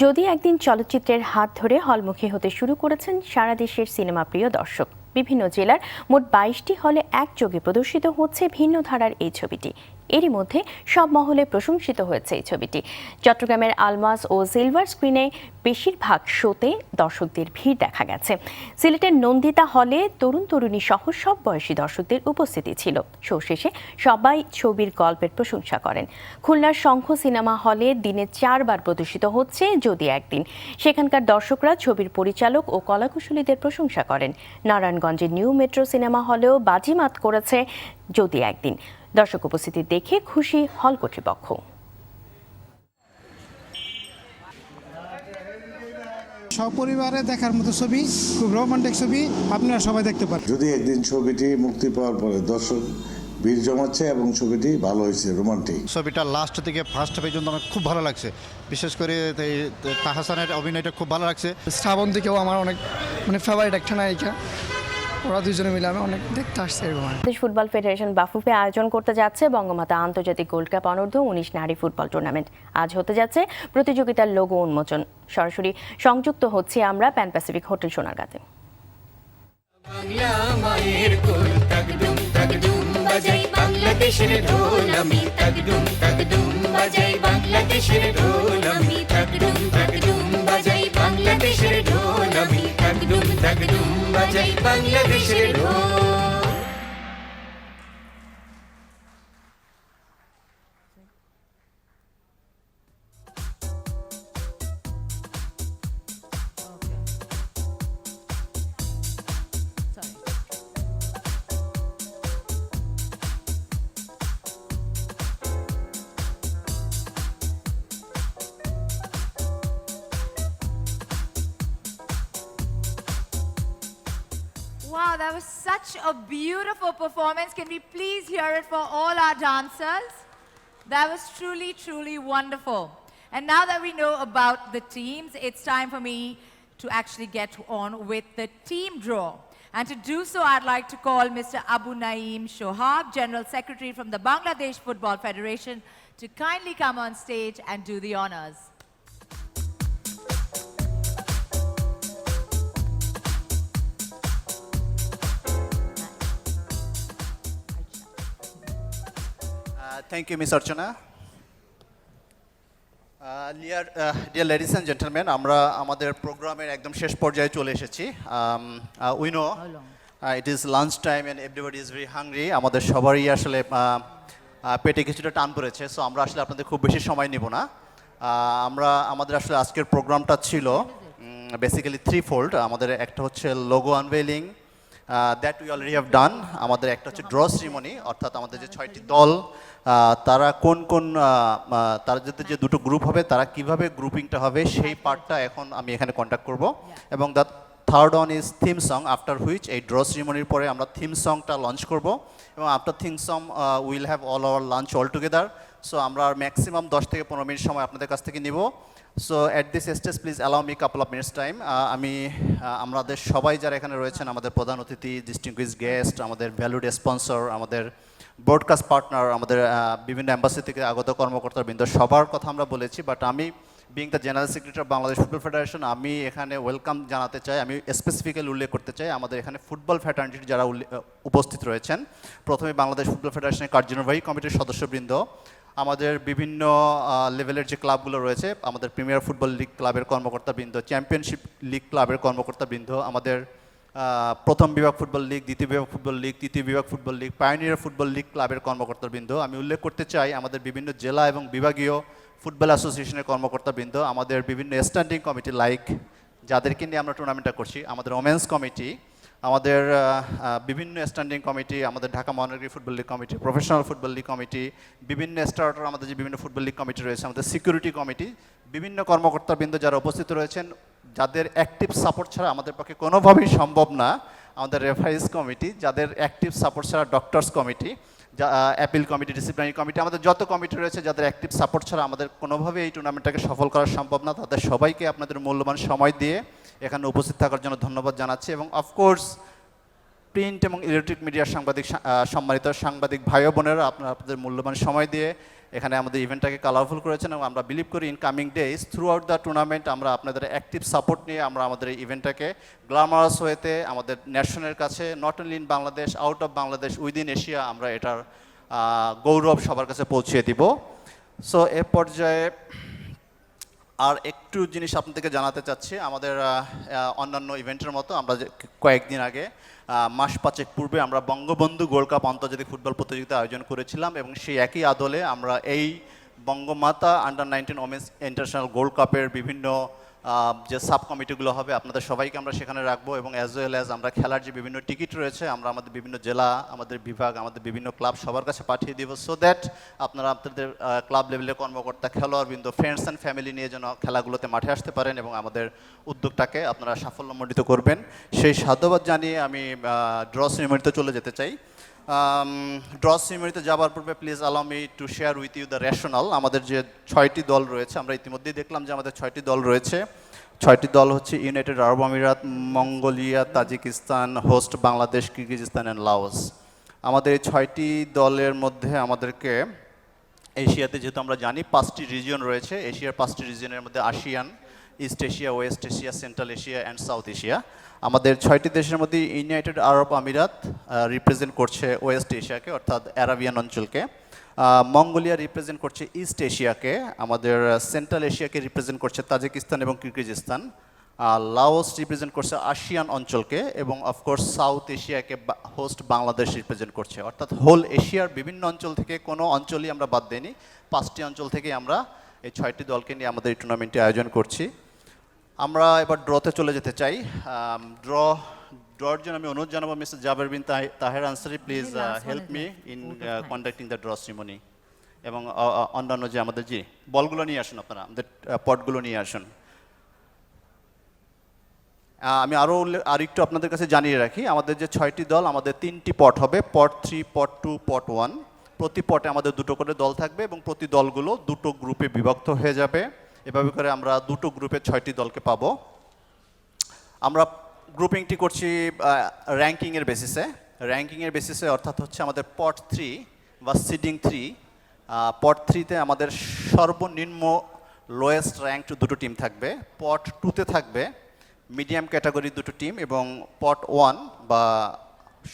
যদি একদিন চলচ্চিত্রের হাত ধরে হলমুখী হতে শুরু করেছেন সারা দেশের সিনেমা প্রিয় দর্শক। বিভিন্ন জেলার মোট 22টি হলে একযোগে প্রদর্শিত হচ্ছে ভিন্ন ধারার এই ছবিটি। এরই মধ্যে সব মহলে প্রশংসিত হয়েছে এই ছবিটি। চট্টগ্রামের আলমাস ও সিলভার স্ক্রিনে বেশিরভাগ শোতে দর্শকদের ভিড় দেখা গেছে। সিলেটের নন্দিতা হলে তরুণ তরুণী সহ সব বয়সী দর্শকদের উপস্থিতি ছিল। শো শেষে সবাই ছবির গল্পের প্রশংসা করেন। খুলনার শঙ্খ সিনেমা হলে দিনে 4 বার প্রদর্শিত হচ্ছে যদি একদিন। সেখানকার দর্শকরা ছবির পরিচালক ও কলাকুশলীদের প্রশংসা করেন। নারায়ণগঞ্জের নিউ মেট্রো সিনেমা হলেও বাজিমাত করেছে যদি একদিন। দর্শক উপস্থিতি দেখে খুশি হল কর্তৃপক্ষ। সপরিবারে দেখার মতো ছবি, খুব রোমান্টিক ছবি, আপনারা সবাই দেখতে পারেন। যদি একদিন ছবিটি মুক্তি পাওয়ার পরে দর্শক ভিড় জমাচ্ছে এবং ছবিটি ভালো হয়েছে, রোমান্টিক। ছবিটা লাস্ট থেকে ফার্স্ট পর্যন্ত আমার খুব ভালো লাগছে। বিশেষ করে তাহসানের অভিনয়টা খুব ভালো লাগছে। শ্রাবন্তীকেও আমার অনেক ফেভারিট একটা নায়িকা, ওরা দুজনে মিলে আমি অনেক দেখতে আসছে। বাংলাদেশ ফুটবল ফেডারেশন বাফুফে আয়োজন করতে যাচ্ছে বঙ্গমাতা আন্তর্জাতিক গোল্ড কাপ অনূর্ধ্ব 19 নারী ফুটবল টুর্নামেন্ট। আজ হতে যাচ্ছে প্রতিযোগিতার লোগো উন্মোচন। সরাসরি সংযুক্ত হচ্ছে আমরা প্যান প্যাসিফিক হোটেল সোনারগাঁতে। Wow, that was such a beautiful performance. Can we please hear it for all our dancers? That was truly, truly wonderful. And now that we know about the teams, it's time for me to actually get on with the team draw. And to do so, I'd like to call Mr. Abu Naeem Shohab, General Secretary from the Bangladesh Football Federation, to kindly come on stage and do the honors. Thank you, Ms. Archana. Dear ladies and gentlemen, আমরা আমাদের প্রোগ্রামের একদম শেষ পর্যায়ে চলে এসেছি। We know it is lunch time and everybody is very hungry. আমাদের সবারই আসলে পেটে কিছুটা টান পড়েছে, সো আমরা আসলে আপনাদের খুব বেশি সময় নিব না। আমাদের আসলে আজকের প্রোগ্রামটা ছিল বেসিক্যালি থ্রিফোল্ড। আমাদের একটা হচ্ছে logo unveiling, that we already have done. আমাদের একটা হচ্ছে ড্র সেরিমনি, অর্থাৎ আমাদের যে 6টি দল তারা তাদের যে দুটো গ্রুপ হবে তারা কিভাবে গ্রুপিংটা হবে সেই পার্টটা এখন আমি এখানে কন্ট্যাক্ট করব। এবং the third one is theme song, after which এই ড্র সেরিমনির পরে আমরা থিম সংটা লঞ্চ করব এবং after theme song will have all our lunch all together. So আমরা ম্যাক্সিমাম 10 থেকে 15 মিনিট সময় আপনাদের কাছ থেকে নিব। So at this stage please allow me couple of minutes time. আমাদের সবাই যারা এখানে রয়েছেন, আমাদের প্রধান অতিথি, ডিস্টিংগুইশড গেস্ট, আমাদের ভ্যালুড স্পন্সর, আমাদের ব্রডকাস্ট পার্টনার, আমাদের বিভিন্ন অ্যাম্বাসি থেকে আগত কর্মকর্তাবৃন্দ, সবার কথা আমরা বলেছি। বাট আমি being the general secretary of Bangladesh football federation, আমি এখানে ওয়েলকাম জানাতে চাই। আমি স্পেসিফিক্যালি উল্লেখ করতে চাই আমাদের এখানে ফুটবল ফ্যাটার্নিটির যারা উপস্থিত রয়েছেন। প্রথমে বাংলাদেশ ফুটবল ফেডারেশনের কার্যনির্বাহী কমিটির সদস্যবৃন্দ, আমাদের বিভিন্ন লেভেলের যে ক্লাবগুলো রয়েছে, আমাদের প্রিমিয়ার ফুটবল লিগ ক্লাবের কর্মকর্তাবৃন্দ, চ্যাম্পিয়নশিপ লিগ ক্লাবের কর্মকর্তাবৃন্দ, আমাদের প্রথম বিভাগ ফুটবল লিগ, দ্বিতীয় বিভাগ ফুটবল লিগ, তৃতীয় বিভাগ football league, pioneer football league ক্লাবের কর্মকর্তাবৃন্দ। আমি উল্লেখ করতে চাই আমাদের বিভিন্ন জেলা এবং বিভাগীয় ফুটবল অ্যাসোসিয়েশনের কর্মকর্তাবৃন্দ, আমাদের বিভিন্ন স্ট্যান্ডিং কমিটি লাইক যাদেরকে নিয়ে আমরা টুর্নামেন্টটা করছি, আমাদের ওমেন্স কমিটি, আমাদের বিভিন্ন স্ট্যান্ডিং কমিটি, আমাদের ঢাকা মহানগরী football league committee, professional football league committee, বিভিন্ন স্টার্টার, আমাদের যে বিভিন্ন ফুটবল লীগ কমিটি রয়েছে, আমাদের সিকিউরিটি কমিটি, বিভিন্ন কর্মকর্তাবৃন্দ যারা উপস্থিত রয়েছেন, যাদের অ্যাক্টিভ সাপোর্ট ছাড়া আমাদের পক্ষে কোনোভাবেই সম্ভব না, আমাদের রেফারিজ কমিটি, যাদের অ্যাক্টিভ সাপোর্ট ছাড়া doctors committee, appeal committee, disciplinary committee, আমাদের যত কমিটি রয়েছে যাদের অ্যাক্টিভ সাপোর্ট ছাড়া আমাদের কোনোভাবে এই টুর্নামেন্টটাকে সফল করা সম্ভব না, তাদের সবাইকে আপনাদের মূল্যবান সময় দিয়ে এখানে উপস্থিত থাকার জন্য ধন্যবাদ জানাচ্ছি। এবং অফকোর্স প্রিন্ট এবং ইলেকট্রিক মিডিয়ার সম্মানিত সাংবাদিক ভাই ও বোনেরা, আপনাদের মূল্যবান সময় দিয়ে এখানে আমাদের ইভেন্টটাকে কালারফুল করেছেন এবং আমরা বিলিভ করি in coming days through out the tournament আমরা আপনাদের অ্যাক্টিভ সাপোর্ট নিয়ে আমরা আমাদের এই ইভেন্টটাকে গ্ল্যামারাস ওয়েতে আমাদের ন্যাশনের কাছে, not only in Bangladesh, out of Bangladesh, within Asia, আমরা এটার গৌরব সবার কাছে পৌঁছিয়ে দিব। সো এ পর্যায়ে আর একটু জিনিস আপনাদেরকে জানাতে চাচ্ছি, আমাদের অন্যান্য ইভেন্টের মতো আমরা কয়েকদিন আগে মাস পাঁচেক পূর্বে আমরা বঙ্গবন্ধু গোল্ড কাপ আন্তর্জাতিক ফুটবল প্রতিযোগিতা আয়োজন করেছিলাম এবং সেই একই আদলে আমরা এই Bangamata under nineteen women's international gold কাপের বিভিন্ন যে সাব কমিটিগুলো হবে আপনাদের সবাইকে আমরা সেখানে রাখবো এবং অ্যাজ ওয়েল অ্যাজ আমরা খেলার যে বিভিন্ন টিকিট রয়েছে আমরা আমাদের বিভিন্ন জেলা, আমাদের বিভাগ, আমাদের বিভিন্ন ক্লাব সবার কাছে পাঠিয়ে দিব, সো দ্যাট আপনারা আপনাদের ক্লাব লেভেলের কর্মকর্তা, খেলোয়াড়বৃন্দ, ফ্রেন্ডস অ্যান্ড ফ্যামিলি নিয়ে যেন খেলাগুলোতে মাঠে আসতে পারেন এবং আমাদের উদ্যোগটাকে আপনারা সাফল্যমণ্ডিত করবেন। সেই সাধুবাদ জানিয়ে আমি ড্র সেরিমনিতে চলে যেতে চাই। ড্র সেরিমনিতে যাওয়ার পূর্বে please allow me to share with you the rational. আমাদের যে 6টি দল রয়েছে, আমরা ইতিমধ্যেই দেখলাম যে আমাদের 6টি দল রয়েছে। 6টি দল হচ্ছে ইউনাইটেড আরব আমিরাত, Mongolia, Tajikistan, host Bangladesh, Kyrgyzstan and Laos. আমাদের এই 6টি দলের মধ্যে আমাদেরকে এশিয়াতে, যেহেতু আমরা জানি 5টি রিজিয়ন রয়েছে, এশিয়ার 5টি রিজিয়নের মধ্যে ASEAN, east Asia, West Asia, central Asia and south Asia. আমাদের 6টি দেশের মধ্যে ইউনাইটেড আরব আমিরাত রিপ্রেজেন্ট করছে ওয়েস্ট এশিয়াকে, অর্থাৎ অ্যারাবিয়ান অঞ্চলকে। মঙ্গোলিয়া রিপ্রেজেন্ট করছে ইস্ট এশিয়াকে। আমাদের সেন্ট্রাল এশিয়াকে রিপ্রেজেন্ট করছে তাজিকিস্তান এবং কিরগিজস্তান। লাওস রিপ্রেজেন্ট করছে আসিয়ান অঞ্চলকে এবং অফকোর্স সাউথ এশিয়াকে হোস্ট বাংলাদেশ রিপ্রেজেন্ট করছে। অর্থাৎ হোল এশিয়ার বিভিন্ন অঞ্চল থেকে কোনো অঞ্চলই আমরা বাদ দিইনি, 5টি অঞ্চল থেকে আমরা এই 6টি দলকে নিয়ে আমাদের এই টুর্নামেন্টটি আয়োজন করছি। আমরা এবার ড্রতে চলে যেতে চাই। ড্রর জন্য আমি অনুরোধ জানাবো mister Jaber bin Taher Ansari, please help me in conducting the draw ceremony এবং অন্যান্য যে আমাদের যে বলগুলো নিয়ে আসুন, আপনারা আমাদের পটগুলো নিয়ে আসুন। আমি আর একটু আপনাদের কাছে জানিয়ে রাখি, আমাদের যে 6টি দল, আমাদের 3টি পট হবে, পট 3, পট 2, পট 1। প্রতি পটে আমাদের 2টো করে দল থাকবে এবং প্রতি দলগুলো 2টো গ্রুপে বিভক্ত হয়ে যাবে। এভাবে করে আমরা 2টো গ্রুপে 6টি দলকে পাবো। আমরা গ্রুপিংটি করছি র্যাঙ্কিংয়ের বেসিসে, অর্থাৎ হচ্ছে আমাদের পট 3 বা সিডিং 3। পট 3তে আমাদের সর্বনিম্ন লোয়েস্ট র্যাঙ্ক 2টো টিম থাকবে। পট 2তে থাকবে মিডিয়াম ক্যাটাগরি 2টো টিম এবং পট 1 বা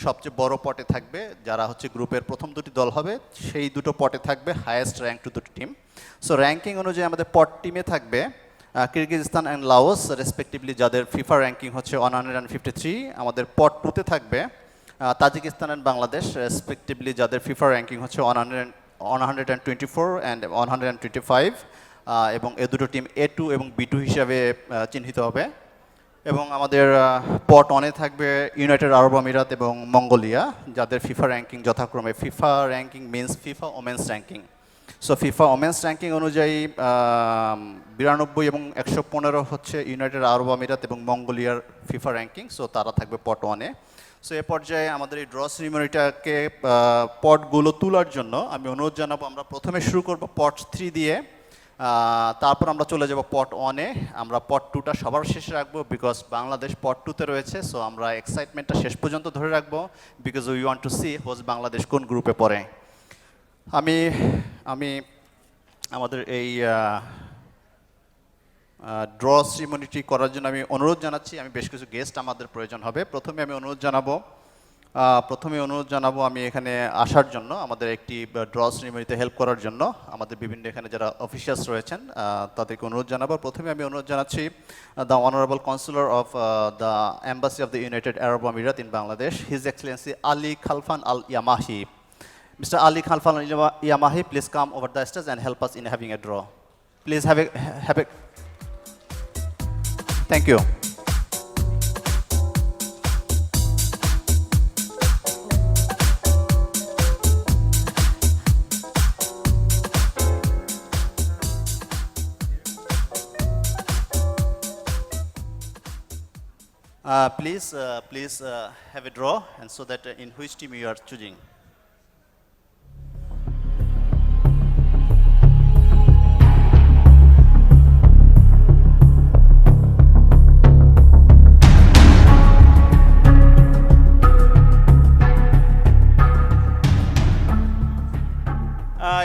সবচেয়ে বড় পটে থাকবে, যারা হচ্ছে গ্রুপের প্রথম 2টি দল হবে, সেই 2টো পটে থাকবে হায়েস্ট র্যাঙ্ক 2টো টিম। সো র্যাঙ্কিং অনুযায়ী আমাদের পট টিমে থাকবে কিরগিজস্তান অ্যান্ড লাওস রেসপেক্টিভলি, যাদের ফিফা র্যাঙ্কিং হচ্ছে 153। আমাদের পট 2তে থাকবে তাজিকিস্তান অ্যান্ড বাংলাদেশ রেসপেক্টিভলি, যাদের ফিফা র্যাঙ্কিং হচ্ছে 124 অ্যান্ড 125 এবং এই 2টো টিম A2 এবং B2 হিসাবে চিহ্নিত হবে। এবং আমাদের পট 1-এ থাকবে ইউনাইটেড আরব আমিরাত এবং মঙ্গোলিয়া, যাদের ফিফা র্যাঙ্কিং যথাক্রমে, FIFA ranking means FIFA women's ranking. So FIFA women's ranking অনুযায়ী 92 এবং 115 হচ্ছে ইউনাইটেড আরব আমিরাত এবং মঙ্গোলিয়ার ফিফা র্যাঙ্কিং। সো তারা থাকবে পট 1-এ। সো এ পর্যায়ে আমাদের এই ড্র সেরিমনিটাকে পটগুলো তোলার জন্য আমি অনুরোধ জানাবো, আমরা প্রথমে শুরু করব পট 3 দিয়ে, তারপর আমরা চলে যাব পট 1-এ। আমরা পট 2টা সবার শেষে রাখবো বিকজ বাংলাদেশ পট 2-তে রয়েছে। সো আমরা এক্সাইটমেন্টটা শেষ পর্যন্ত ধরে রাখবো because we want to see host Bangladesh কোন গ্রুপে পড়ে। আমি আমাদের এই ড্র সেরিমনিটি করার জন্য আমি অনুরোধ জানাচ্ছি, আমি বেশ কিছু গেস্ট আমাদের প্রয়োজন হবে। প্রথমে আমি অনুরোধ জানাবো আমি এখানে আসার জন্য, আমাদের একটি ড্র সেরিমনিতে হেল্প করার জন্য আমাদের বিভিন্ন এখানে যারা অফিসিয়ালস রয়েছেন তাদেরকে অনুরোধ জানাবো। প্রথমে আমি অনুরোধ জানাচ্ছি the honourable consular of the embassy of the United Arab Emirates in Bangladesh, his excellency Ali Khalfan Al Yamahi. Mr. Ali Khalfan Yamahi, please come over the stage and help us in having a draw. Please have a. Thank you. Please have a draw, and so that in which team you are choosing.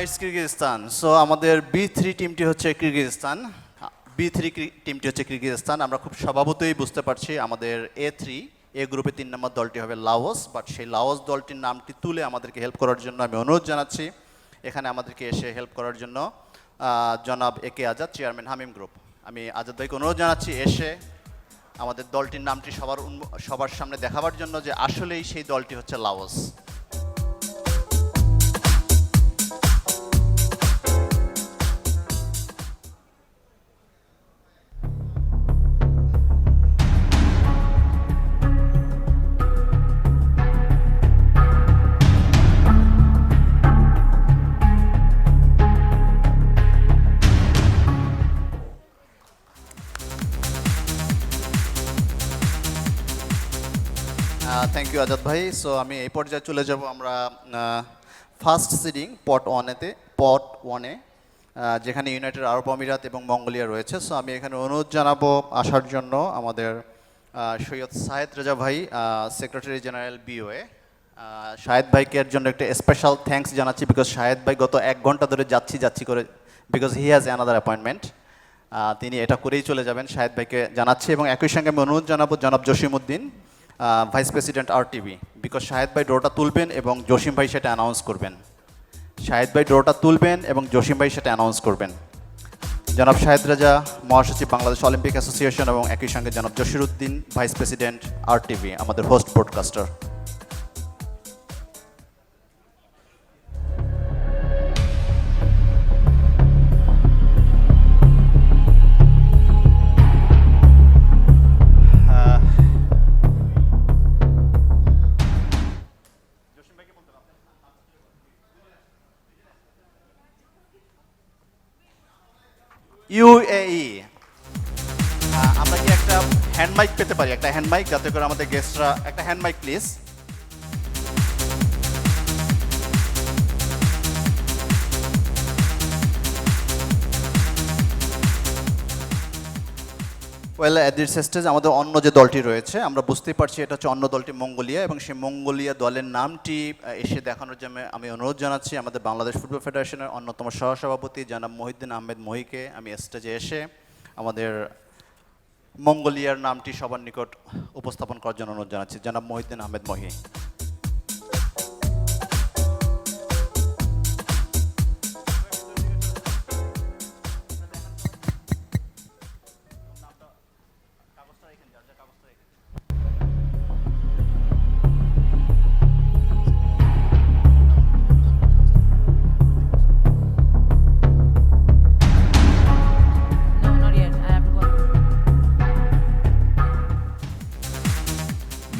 It's Kyrgyzstan. So আমাদের B3 টিমটি হচ্ছে Kyrgyzstan. B3 টিমটি হচ্ছে কিরগিজস্তান। আমরা খুব স্বভাবতই বুঝতে পারছি আমাদের A3 এ গ্রুপে 3 নম্বর দলটি হবে লাওস, বাট সেই লাওস দলটির নামটি তুলে আমাদেরকে হেল্প করার জন্য আমি অনুরোধ জানাচ্ছি এখানে আমাদেরকে এসে হেল্প করার জন্য জনাব একে আজাদ, চেয়ারম্যান হামিম গ্রুপ। আমি আজাদ ভাইকে অনুরোধ জানাচ্ছি এসে আমাদের দলটির নামটি সবার সামনে দেখাবার জন্য যে আসলেই সেই দলটি হচ্ছে লাওস। থ্যাংক ইউ আজাদ ভাই। সো আমি এই পর্যায়ে চলে যাব আমরা ফার্স্ট সিডিং পট ওয়ানে যেখানে ইউনাইটেড আরব আমিরাত এবং মঙ্গোলিয়া রয়েছে। সো আমি এখানে অনুরোধ জানাবো আসার জন্য আমাদের সৈয়দ শাহেদ রেজা ভাই, সেক্রেটারি জেনারেল BOA। শাহেদ ভাইকে এর জন্য একটা স্পেশাল থ্যাঙ্কস জানাচ্ছি, বিকজ শাহেদ ভাই গত 1 ঘন্টা ধরে যাচ্ছি করে, because he has another appointment. তিনি এটা করেই চলে যাবেন, শাহেদ ভাইকে জানাচ্ছি। এবং একই সঙ্গে আমি অনুরোধ জানাবো জনাব Jasimuddin, vice president RTV, because Shahed ভাই ড্রটা তুলবেন এবং জসিম ভাই সেটা অ্যানাউন্স করবেন। শাহেদ ভাই ড্রটা তুলবেন এবং জসিম ভাই সেটা অ্যানাউন্স করবেন। জনাব শাহেদ রাজা, মহাসচিব বাংলাদেশ অলিম্পিক অ্যাসোসিয়েশন, এবং একই সঙ্গে জনাব জসিরউদ্দিন, ভাইস প্রেসিডেন্ট RTV, আমাদের হোস্ট ব্রডকাস্টার। UAE, আমরা কি একটা হ্যান্ড মাইক পেতে পারি? একটা হ্যান্ড মাইক, যাতে করে আমাদের গেস্টরা, একটা hand mic please. Well, at this stage আমাদের অন্য যে দলটি রয়েছে, আমরা বুঝতেই পারছি এটা হচ্ছে অন্য দলটি মঙ্গোলিয়া, এবং সেই মঙ্গোলিয়া দলের নামটি এসে দেখানোর জন্য আমি অনুরোধ জানাচ্ছি আমাদের বাংলাদেশ ফুটবল ফেডারেশনের অন্যতম সহসভাপতি জনাব মহিউদ্দিন আহমেদ মহিকে আমি স্টেজে এসে আমাদের মঙ্গোলিয়ার নামটি সবার নিকট উপস্থাপন করার জন্য অনুরোধ জানাচ্ছি। জনাব মহিউদ্দিন আহমেদ মহি।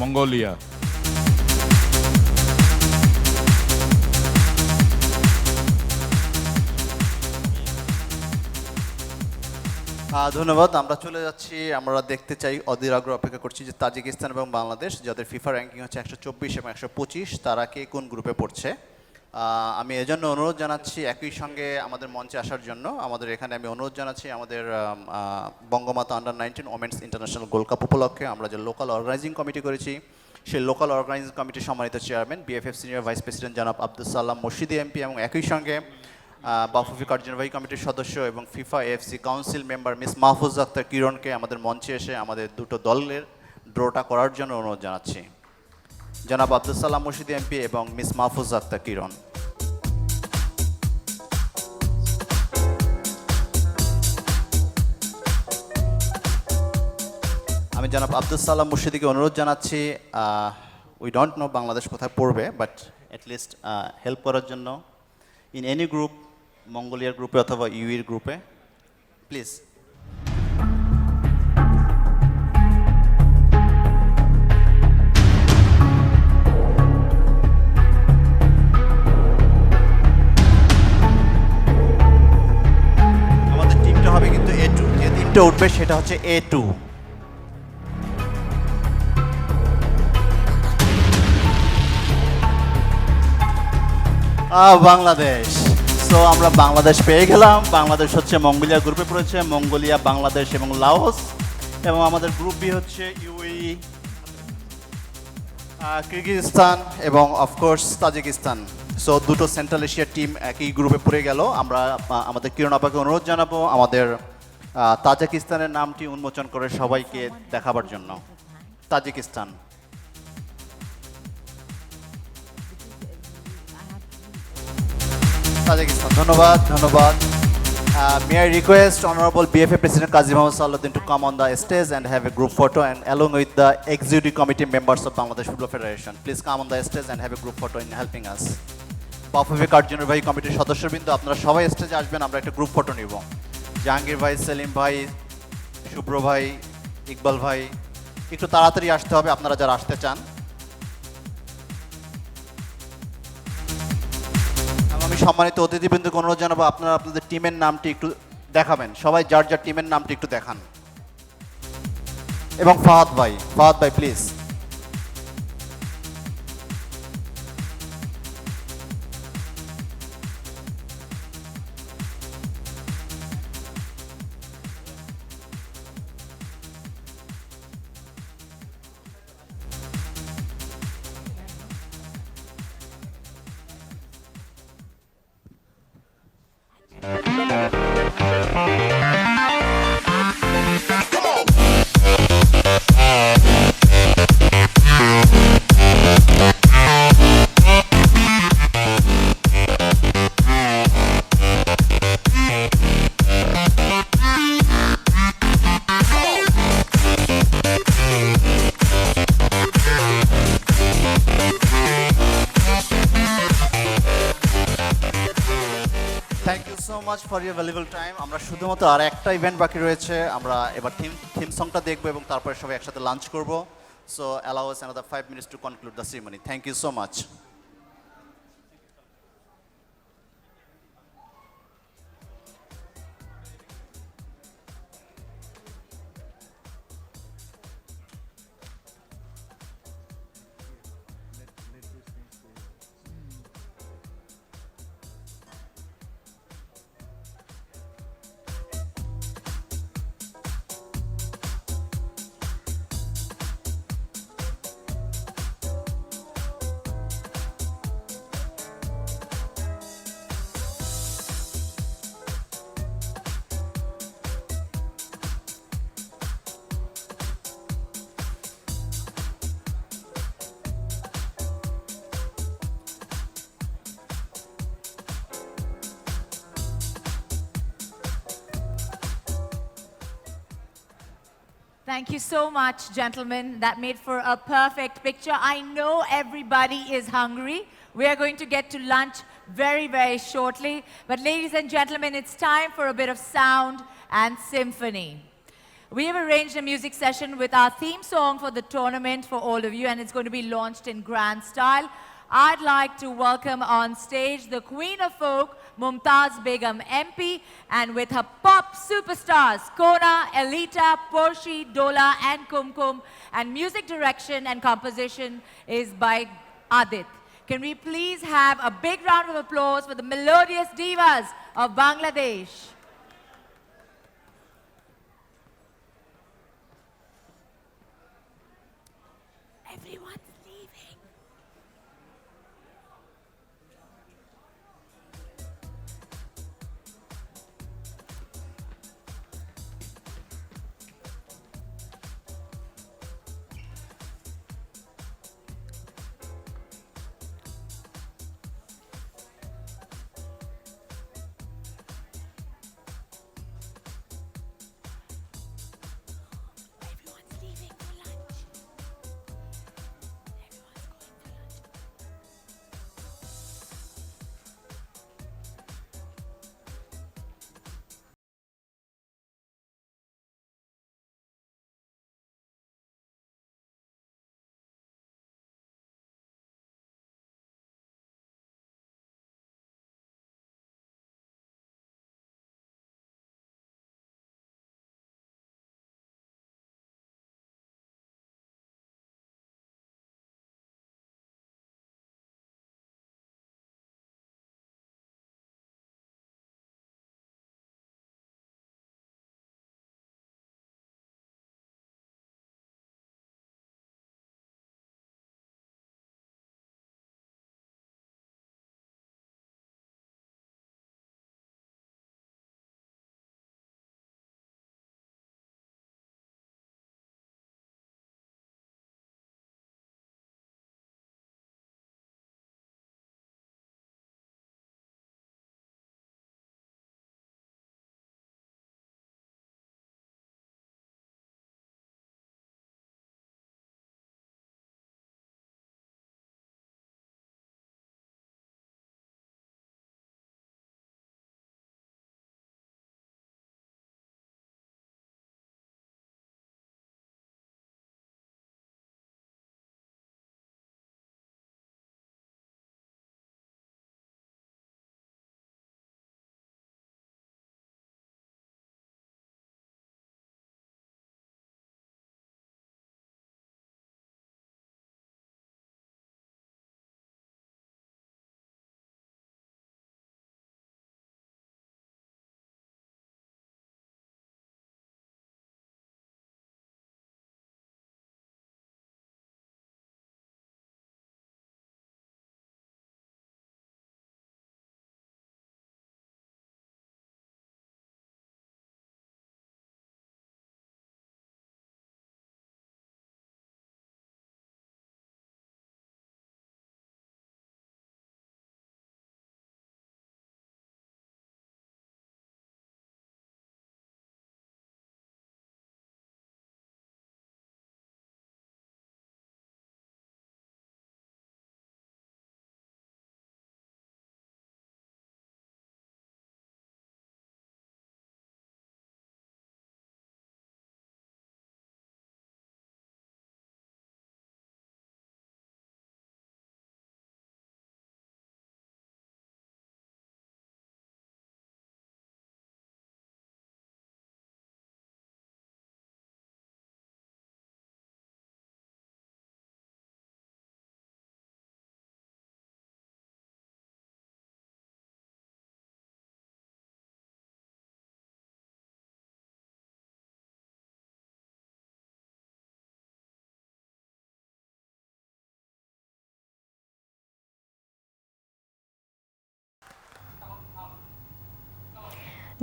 Mongolia. ধন্যবাদ। আমরা চলে যাচ্ছি, আমরা দেখতে চাই, অধীর আগ্রহ অপেক্ষা করছি যে তাজিকিস্তান এবং বাংলাদেশ, যাদের ফিফা র্যাঙ্কিং হচ্ছে 124 এবং 125, তারা কে কোন গ্রুপে পড়ছে। আমি এজন্য অনুরোধ জানাচ্ছি একই সঙ্গে আমাদের মঞ্চে আসার জন্য। আমাদের এখানে আমি অনুরোধ জানাচ্ছি আমাদের Bangamata under nineteen women's international gold cup উপলক্ষে আমরা যে লোকাল অর্গানাইজিং কমিটি করেছি, সেই লোকাল অর্গানাইজিং কমিটির সম্মানিত chairman BFF senior vice president জনাব আব্দুল সালাম মুর্শিদি MP, এবং একই সঙ্গে বাফুফি কার্যনির্বাহী কমিটির সদস্য এবং FIFA AFC council member miss Mahfuz Akter কিরণকে আমাদের মঞ্চে এসে আমাদের দুটো দলের ড্রটা করার জন্য অনুরোধ জানাচ্ছি। জনাব আব্দুল সালাম মুর্শিদি MP এবং মিস মাহফুজ আক্তার কিরণ। আমি জনাব আব্দুল সালাম মুর্শিদিকে অনুরোধ জানাচ্ছি, উই ডোন্ট নো বাংলাদেশ কোথায় পড়বে, বাট অ্যাটলিস্ট হেল্প করার জন্য ইন এনি গ্রুপ, মঙ্গোলিয়ার গ্রুপে অথবা ইউএর গ্রুপে, প্লিজ। আমাদের টিমটা হবে কিন্তু A2, যে টিমটা উঠবে সেটা হচ্ছে A2। বাংলাদেশ। সো আমরা বাংলাদেশ পেয়ে গেলাম। বাংলাদেশ হচ্ছে মঙ্গোলিয়া গ্রুপে পড়েছে, মঙ্গোলিয়া, বাংলাদেশ এবং লাওস। এবং আমাদের গ্রুপ বি হচ্ছে ইউই, কিরগিজস্তান এবং অফকোর্স তাজিকিস্তান। সো দুটো সেন্ট্রাল এশিয়ার টিম একই গ্রুপে পড়ে গেল। আমরা আমাদের কিরণ আপাকে অনুরোধ জানাবো আমাদের তাজিকিস্তানের নামটি উন্মোচন করে সবাইকে দেখাবার জন্য। তাজিকিস্তান। তাজিকিস্তান, ধন্যবাদ, ধন্যবাদ। May I request Honorable BFA President Qazi Mohammad Salahuddin to come on the stage and have a group photo, and along with the executive committee members of Bangladesh Football Federation. Please come on the stage and have a group photo in helping us. Bafufe কার্যনির্বাহী কমিটির সদস্যবৃন্দ, আপনারা সবাই স্টেজে আসবেন, আমরা একটা group photo নিব। জাহাঙ্গীর ভাই, সেলিম ভাই, শুভ্র ভাই, ইকবাল ভাই, একটু তাড়াতাড়ি আসতে হবে আপনারা যারা আসতে চান। আমি সম্মানিত অতিথিবৃন্দকে অনুরোধ জানাবো আপনারা আপনাদের টিমের নামটি একটু দেখাবেন। সবাই যার যার টিমের নামটি একটু দেখান। এবং ফাহাদ ভাই please. Thank you so much for your valuable time. আমরা শুধুমাত্র আর একটা ইভেন্ট বাকি রয়েছে। আমরা এবার থিম সংটা দেখবো এবং তারপরে সবাই একসাথে লাঞ্চ করব। So allow us another 5 minutes to conclude the ceremony. Thank you so much. Thank you so much, gentlemen. That made for a perfect picture. I know everybody is hungry. We are going to get to lunch very, very shortly. But ladies and gentlemen, it's time for a bit of sound and symphony. We have arranged a music session with our theme song for the tournament for all of you, and it's going to be launched in grand style. I'd like to welcome on stage the Queen of Folk, Mumtaz Begum MP, and with her pop superstars, Kona, Elita, Porshi, Dola, and Kumkum, and music direction and composition is by Adit. Can we please have a big round of applause for the melodious divas of Bangladesh? Everyone's leaving.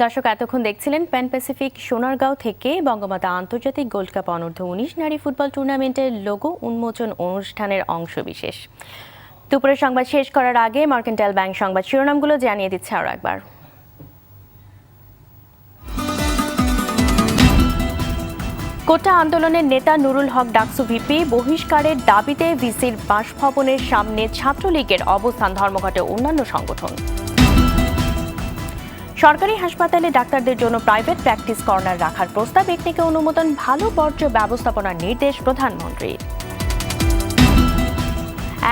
দর্শক এতক্ষণ দেখছিলেন pan Pacific Sonargaon থেকে বঙ্গমাতা আন্তর্জাতিক gold cup অনূর্ধ্ব 19 নারী football টুর্নামেন্টের logo উন্মোচন অনুষ্ঠানের অংশবিশেষ। দুপুরের সংবাদ শেষ করার আগে মার্কেন্টাইল ব্যাংক সংবাদ শিরোনামগুলো জানিয়ে দিচ্ছে আরও একবার। কোটা আন্দোলনের নেতা নুরুল হক ডাকসু ভিপি বহিষ্কারের দাবিতে ভিসির বাসভবনের সামনে ছাত্রলীগের অবস্থান, ধর্মঘটে অন্যান্য সংগঠন। সরকারি হাসপাতালে ডাক্তারদের জন্য প্রাইভেট প্র্যাকটিস কর্নার রাখার প্রস্তাব, একনেকে অনুমোদন, ভালো বর্জ্য ব্যবস্থাপনার নির্দেশ প্রধানমন্ত্রীর।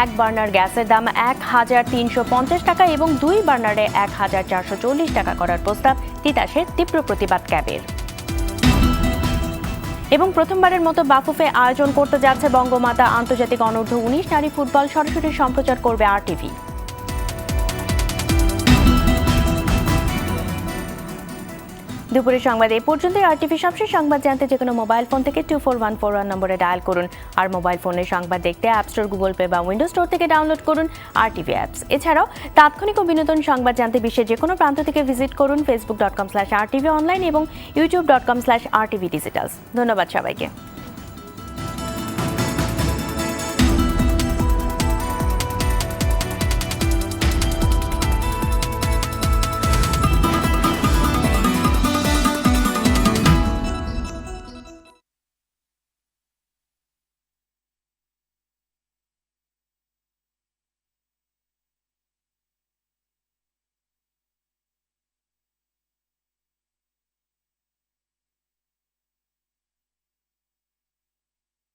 এক বার্নার গ্যাসের দাম ১,৩৫০ টাকা এবং ২ বার্নারে ১,৪৪০ টাকা করার প্রস্তাব, তিতাসের তীব্র প্রতিবাদ ক্যাবের। এবং প্রথমবারের মতো বাফুফে আয়োজন করতে যাচ্ছে বঙ্গমাতা আন্তর্জাতিক অনূর্ধ্ব 19 নারী ফুটবল, সরাসরি সম্প্রচার করবে RTV। দুপুরের সংবাদ এই পর্যন্তই। RTV সবশেষ সংবাদ জানতে যে কোনো মোবাইল ফোন থেকে 24141 নম্বরে ডায়াল করুন। আর মোবাইল ফোনের সংবাদ দেখতে অ্যাপ স্টোর, গুগল প্লে বা উইন্ডোজ স্টোর থেকে ডাউনলোড করুন RTV অ্যাপস। এছাড়াও তাৎক্ষণিক ও বিনোদন সংবাদ জানতে বিশ্বের যে কোনো প্রান্ত থেকে ভিজিট করুন facebook.com/RTV অনলাইন এবং youtube.com/RTV ডিজিটালস। ধন্যবাদ সবাইকে।